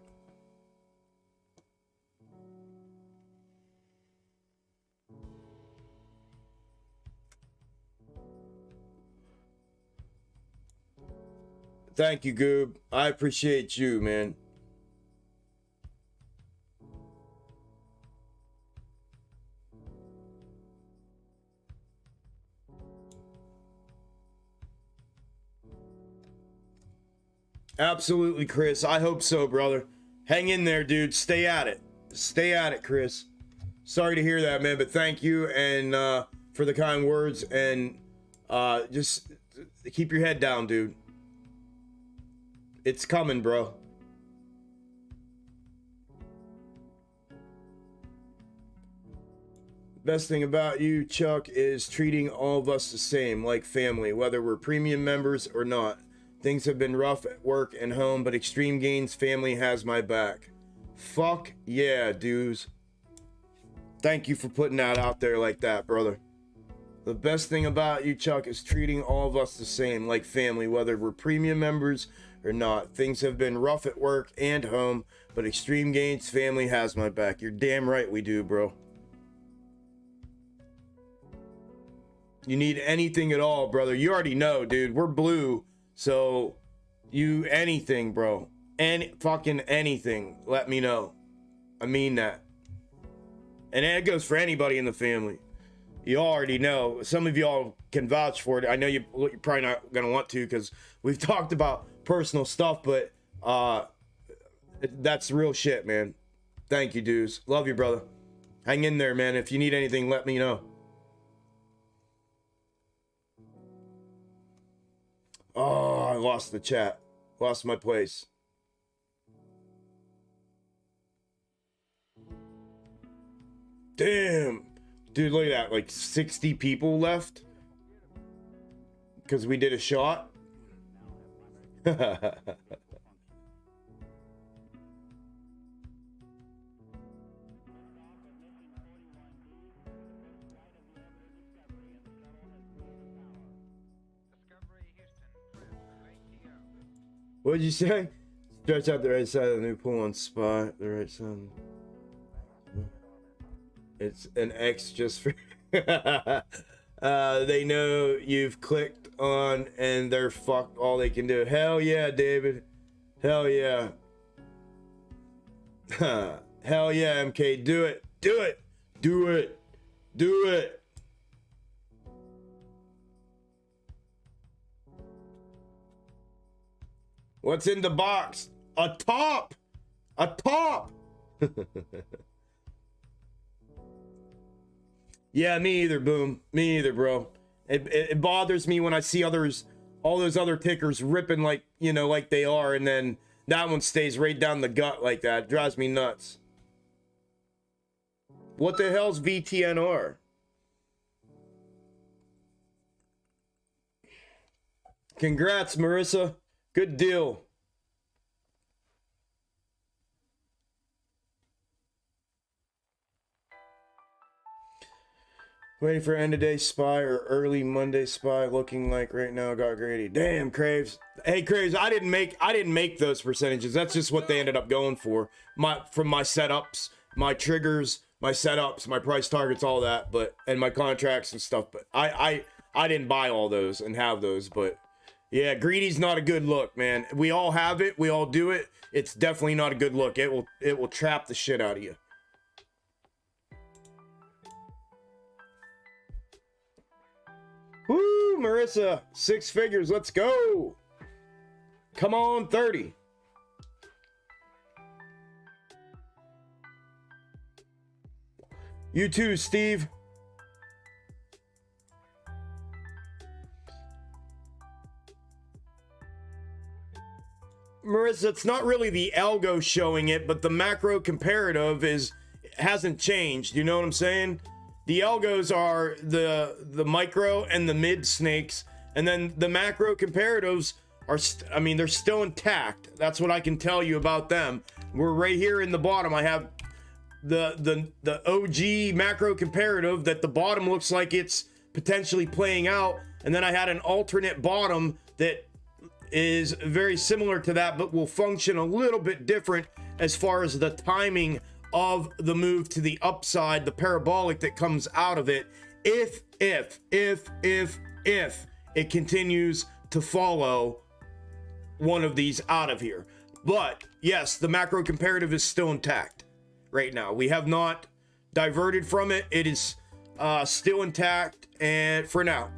Thank you, Goob. I appreciate you, man. Absolutely, Chris. I hope so, brother. Hang in there, dude. Stay at it. Stay at it, Chris. Sorry to hear that, man, but thank you and for the kind words, and just keep your head down, dude. It's coming, bro. Best thing about you, Chuck, is treating all of us the same, like family, whether we're premium members or not. Things have been rough at work and home, but Extreme Gains family has my back. Fuck yeah, dudes. Thank you for putting that out there like that, brother. The best thing about you, Chuck, is treating all of us the same, like family, whether we're premium members or not. Things have been rough at work and home, but Extreme Gains family has my back. You're damn right we do, bro. You need anything at all, brother. You already know, dude. We're blue. So, you anything, bro. Any fucking anything. Let me know. I mean that. And it goes for anybody in the family. You already know. Some of y'all can vouch for it. I know you're probably not going to want to because we've talked about personal stuff, but that's real shit, man. Thank you, dudes. Love you, brother. Hang in there, man. If you need anything, let me know. Oh, I lost the chat. Lost my place. Damn. Dude, look at that. Like 60 people left. Because we did a shot. What'd you say? Stretch out the right side of the new pull-on spot. The right side. It's an X just for... they know you've clicked on and they're fucked all they can do. Hell yeah, David. Hell yeah. Hell yeah, MK. Do it. Do it. Do it. Do it. What's in the box? A top! A top! Yeah, me either, Boom. Me either, bro. It bothers me when I see others, all those other tickers ripping like, you know, like they are, and then that one stays right down the gut like that. It drives me nuts. What the hell's VTNR? Congrats, Marissa. Good deal. Waiting for end of day spy or early Monday spy looking like right now. Got Grady. Damn, Craves. Hey, Craves, I didn't make those percentages. That's just what they ended up going for. From my setups, my triggers, my setups, my price targets, all that, but and my contracts and stuff. But I didn't buy all those and have those, but yeah, greedy's not a good look, man. We all have it, we all do it. It's definitely not a good look. It will trap the shit out of you. Woo, Marissa, 6 figures, let's go. Come on, 30. You too, Steve. Marissa, it's not really the algo showing it, but the macro comparative hasn't changed. You know what I'm saying? The algos are the micro and the mid snakes, and then the macro comparatives are, I mean, they're still intact. That's what I can tell you about them. We're right here in the bottom. I have the OG macro comparative that the bottom looks like it's potentially playing out, and then I had an alternate bottom that is very similar to that, but will function a little bit different as far as the timing of the move to the upside, the parabolic that comes out of it, if it continues to follow one of these out of here. But yes, the macro comparative is still intact right now. We have not diverted from it. It is still intact, and for now.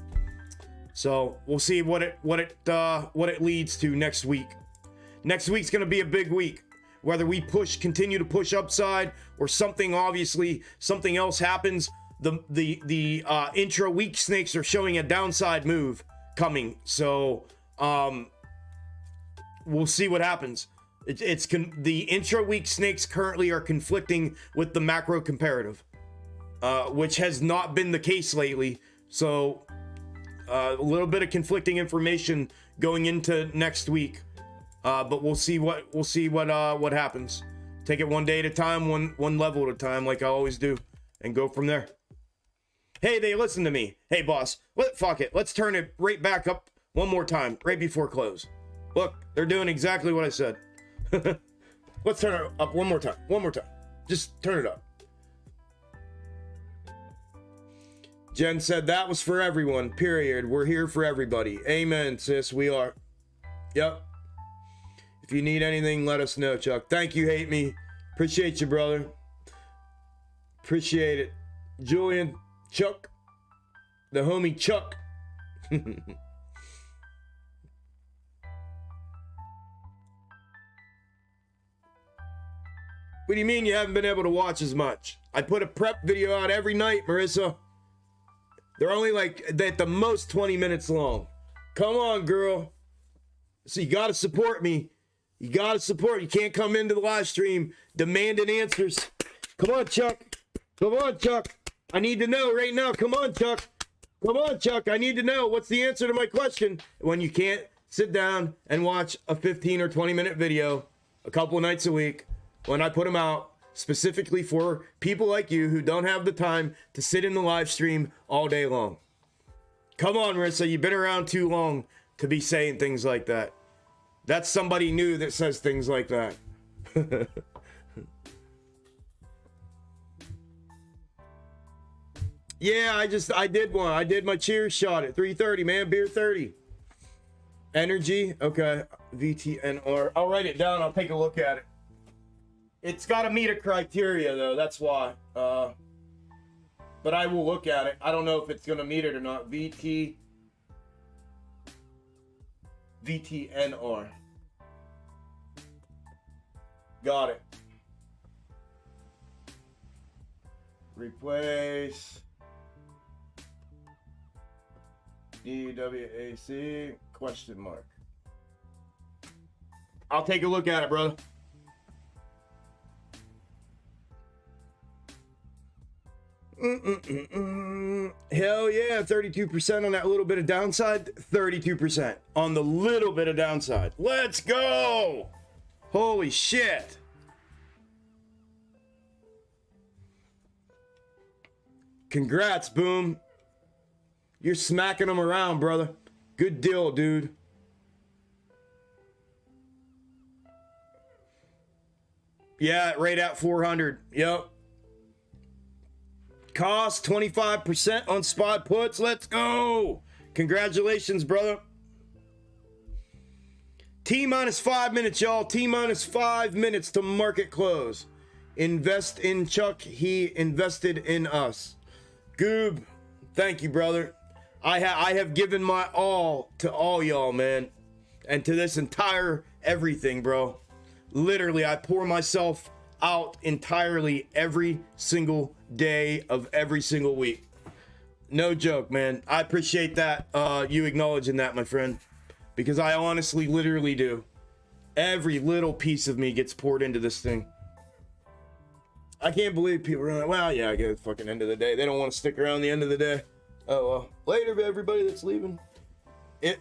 So we'll see what it leads to next week. Next week's gonna be a big week. Whether we continue to push upside, or something else happens. The intra week snakes are showing a downside move coming. So we'll see what happens. The intra week snakes currently are conflicting with the macro comparative, which has not been the case lately. So a little bit of conflicting information going into next week, but we'll see what happens. Take it one day at a time, one level at a time, like I always do, and go from there. Hey, they listen to me. Hey, boss, fuck it. Let's turn it right back up one more time, right before close. Look, they're doing exactly what I said. Let's turn it up one more time. Just turn it up. Jen said that was for everyone, period. We're here for everybody. Amen, sis, we are. Yep. If you need anything, let us know, Chuck. Thank you, Hate Me. Appreciate you, brother. Appreciate it. Julian, Chuck, the homie Chuck. What do you mean you haven't been able to watch as much? I put a prep video out every night, Marissa. They're only like, at the most 20 minutes long. Come on, girl. So you gotta support me. You can't come into the live stream demanding answers. Come on, Chuck. I need to know right now. Come on, Chuck. I need to know what's the answer to my question. When you can't sit down and watch a 15 or 20 minute video a couple of nights a week, when I put them out specifically for people like you who don't have the time to sit in the live stream all day long. Come on, Marissa, you've been around too long to be saying things like that. That's somebody new that says things like that. Yeah, I did one. I did my cheers shot at 3:30, man. BEER30. Energy. Okay. VTNR. I'll write it down. I'll take a look at it. It's got to meet a criteria, though. That's why. But I will look at it. I don't know if it's going to meet it or not. VTNR. Got it. Replace. DWAC question mark. I'll take a look at it, brother. Hell yeah, 32% on that little bit of downside. 32% on the little bit of downside. Let's go. Holy shit. Congrats, Boom. You're smacking them around, brother. Good deal, dude. Yeah, right at 400. Yep. Cost 25% on spot puts. Let's go. Congratulations, brother. T minus 5 minutes, y'all. T minus 5 minutes to market close. Invest in Chuck. He invested in us. Goob, thank you, brother. I have given my all to all y'all, man. And to this entire everything, bro. Literally, I pour myself out entirely every single day of every single week. No joke, man. I appreciate that, you acknowledging that, my friend. Because I honestly, literally do. Every little piece of me gets poured into this thing. I can't believe people are like, well, yeah, I get the fucking end of the day. They don't want to stick around the end of the day. Oh, well. Later, everybody that's leaving.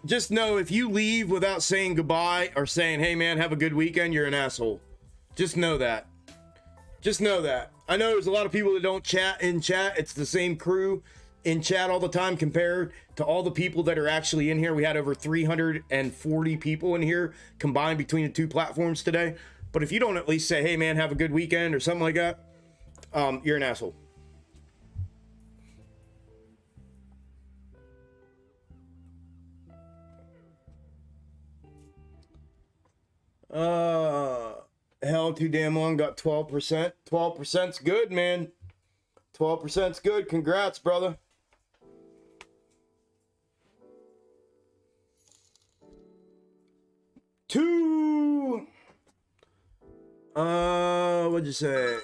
Just know, if you leave without saying goodbye or saying, hey, man, have a good weekend, you're an asshole. Just know that. Just know that. I know there's a lot of people that don't chat in chat. It's the same crew in chat all the time compared to all the people that are actually in here. We had over 340 people in here combined between the two platforms today. But if you don't at least say, hey, man, have a good weekend or something like that, you're an asshole. Hell too damn long, got 12%. 12%'s good, man. 12%'s good. Congrats, brother. What'd you say?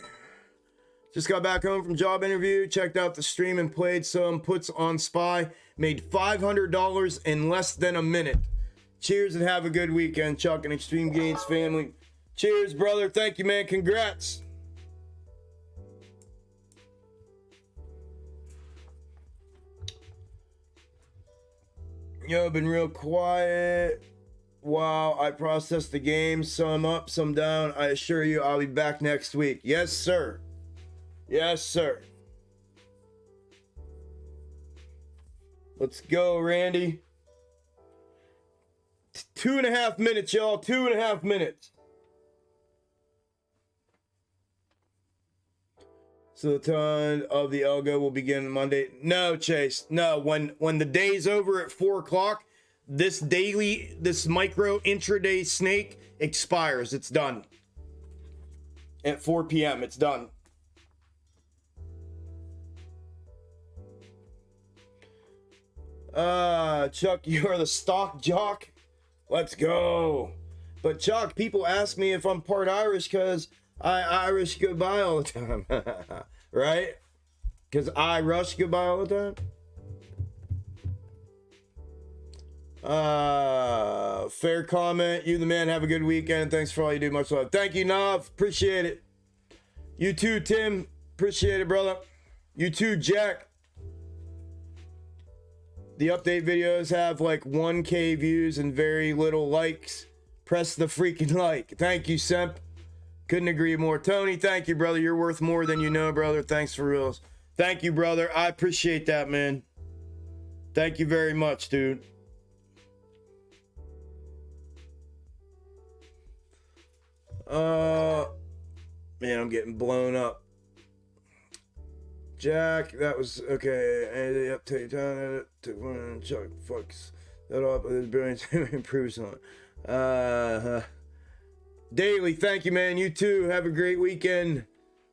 Just got back home from job interview, checked out the stream and played some puts on SPY. Made $500 in less than a minute. Cheers and have a good weekend, Chuck and Extreme Gains family. Cheers, brother. Thank you, man. Congrats. Yo, been real quiet while I process the game. Some up, some down. I assure you I'll be back next week. Yes, sir. Yes, sir. Let's go, Randy. 2.5 minutes, y'all. 2.5 minutes. So the ton of the Algo will begin Monday. No, Chase. No, when the day's over at 4 o'clock, this micro intraday snake expires. It's done. At 4 p.m. It's done. Chuck, you are the stock jock. Let's go. But Chuck, people ask me if I'm part Irish because I Irish goodbye all the time. Right? Because I rush goodbye all the time. Fair comment. You the man. Have a good weekend. Thanks for all you do. Much love. Thank you, Nav. Appreciate it. You too, Tim. Appreciate it, brother. You too, Jack. The update videos have like 1K views and very little likes. Press the freaking like. Thank you, Semp. Couldn't agree more. Tony, thank you, brother. You're worth more than you know, brother. Thanks for reals. Thank you, brother. I appreciate that, man. Thank you very much, dude. Man, I'm getting blown up. Jack, that was okay. And the update time took one Chuck fucks that up with his brilliance improves on it. Daily, thank you, man. You too. Have a great weekend.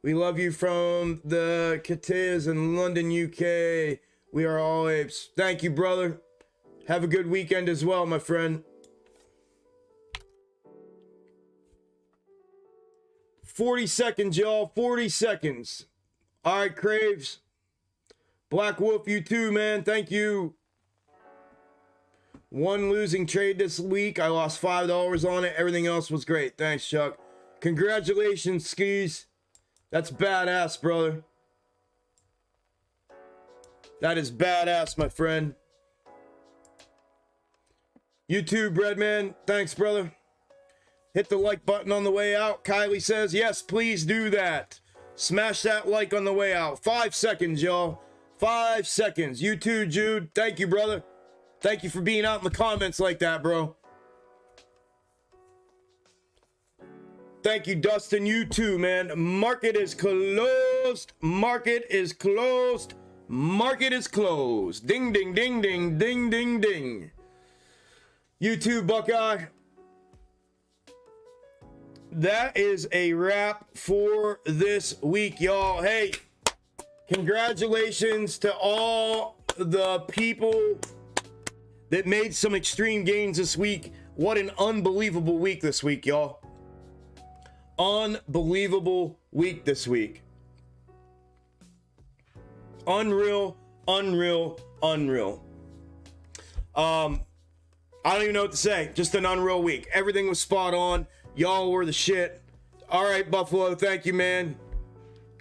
We love you from the Catayas in London, UK. We are all apes. Thank you, brother. Have a good weekend as well, my friend. 40 seconds, y'all. 40 seconds. All right, Craves. Black Wolf, you too, man. Thank you. One losing trade this week. I lost $5 on it. Everything else was great. Thanks, Chuck. Congratulations, Skis. That's badass, brother. That is badass, my friend. You too, Breadman. Thanks, brother. Hit the like button on the way out. Kylie says, yes, please do that. Smash that like on the way out. 5 seconds, y'all. 5 seconds. You too, Jude. Thank you, brother. Thank you for being out in the comments like that, bro. Thank you, Dustin. You too, man. Market is closed. closed. Market is closed. Market is closed. Ding, ding, ding, ding, ding, ding, ding. YouTube Buckeye. That is a wrap for this week, y'all. Hey, congratulations to all the people that made some extreme gains this week. What an unbelievable week this week, y'all. Unbelievable week this week. Unreal, unreal, unreal. I don't even know what to say. Just an unreal week. Everything was spot on. Y'all were the shit. All right, Buffalo. Thank you, man.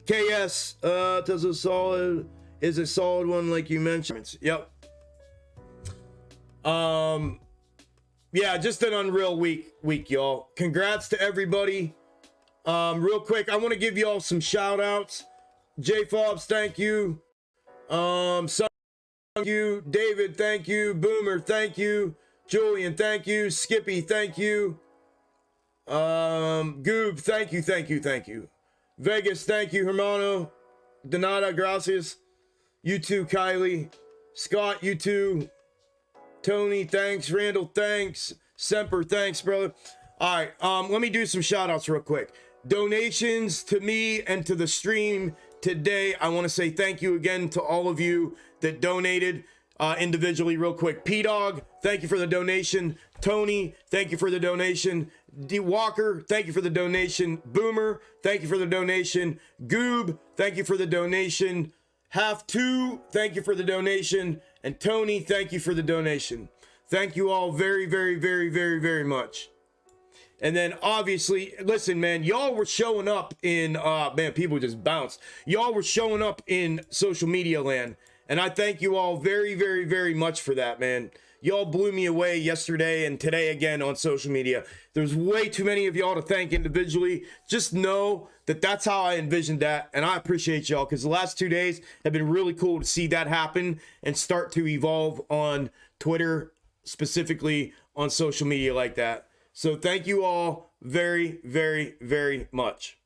KS is a solid one like you mentioned. Yep. Yeah, just an unreal week, y'all. Congrats to everybody. Real quick, I want to give y'all some shout outs. J Fobs, thank you. Son, thank you. David, thank you. Boomer, thank you. Julian, thank you. Skippy, thank you. Goob, thank you. Vegas, thank you. Hermano, Donata, gracias. You too, Kylie. Scott, you too. Tony, thanks. Randall, thanks. Semper, thanks, brother. All right, let me do some shout outs real quick. Donations to me and to the stream today. I want to say thank you again to all of you that donated individually real quick. P-Dog, thank you for the donation. Tony, thank you for the donation. D Walker, thank you for the donation. Boomer, thank you for the donation. Goob, thank you for the donation. Half Two, thank you for the donation. And Tony, thank you for the donation. Thank you all very, very, very, very, very much. And then obviously, listen, man, y'all were showing up in, man, people just bounced. Y'all were showing up in social media land. And I thank you all very, very, very much for that, man. Y'all blew me away yesterday and today again on social media. There's way too many of y'all to thank individually. Just know that that's how I envisioned that. And I appreciate y'all because the last 2 days have been really cool to see that happen and start to evolve on Twitter, specifically on social media like that. So thank you all very, very, very much.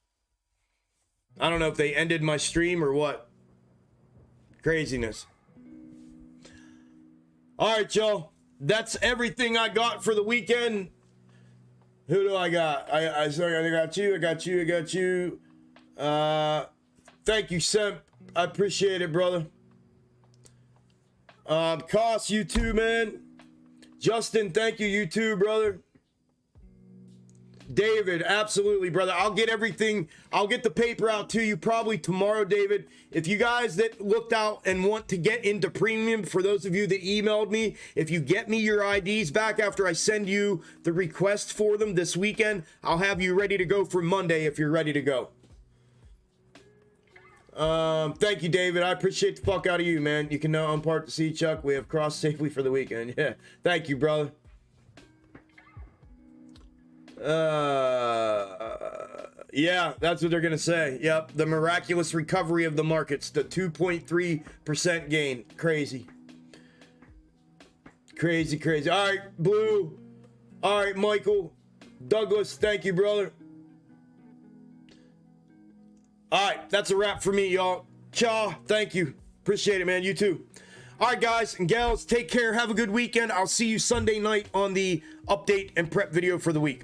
I don't know if they ended my stream or what. Craziness. All right, y'all. That's everything I got for the weekend. Who do I got? I got you. Thank you, Semp. I appreciate it, brother. Koss, you too, man. Justin, thank you. You too, brother. David, absolutely, brother. I'll get everything. I'll get the paper out to you probably tomorrow, David. If you guys that looked out and want to get into premium, for those of you that emailed me, if you get me your IDs back after I send you the request for them this weekend, I'll have you ready to go for Monday if you're ready to go. Thank you, David. I appreciate the fuck out of you, man. You can now unpark the sea, Chuck. We have crossed safely for the weekend. Yeah. Thank you, brother. Yeah, that's what they're gonna say. Yep, the miraculous recovery of the markets, the 2.3% gain. Crazy. All right, Blue. All right, Michael. Douglas, thank you, brother. All right, that's a wrap for me, y'all. Cha, thank you. Appreciate it, man. You too. All right, guys and gals, take care. Have a good weekend. I'll see you Sunday night on the update and prep video for the week.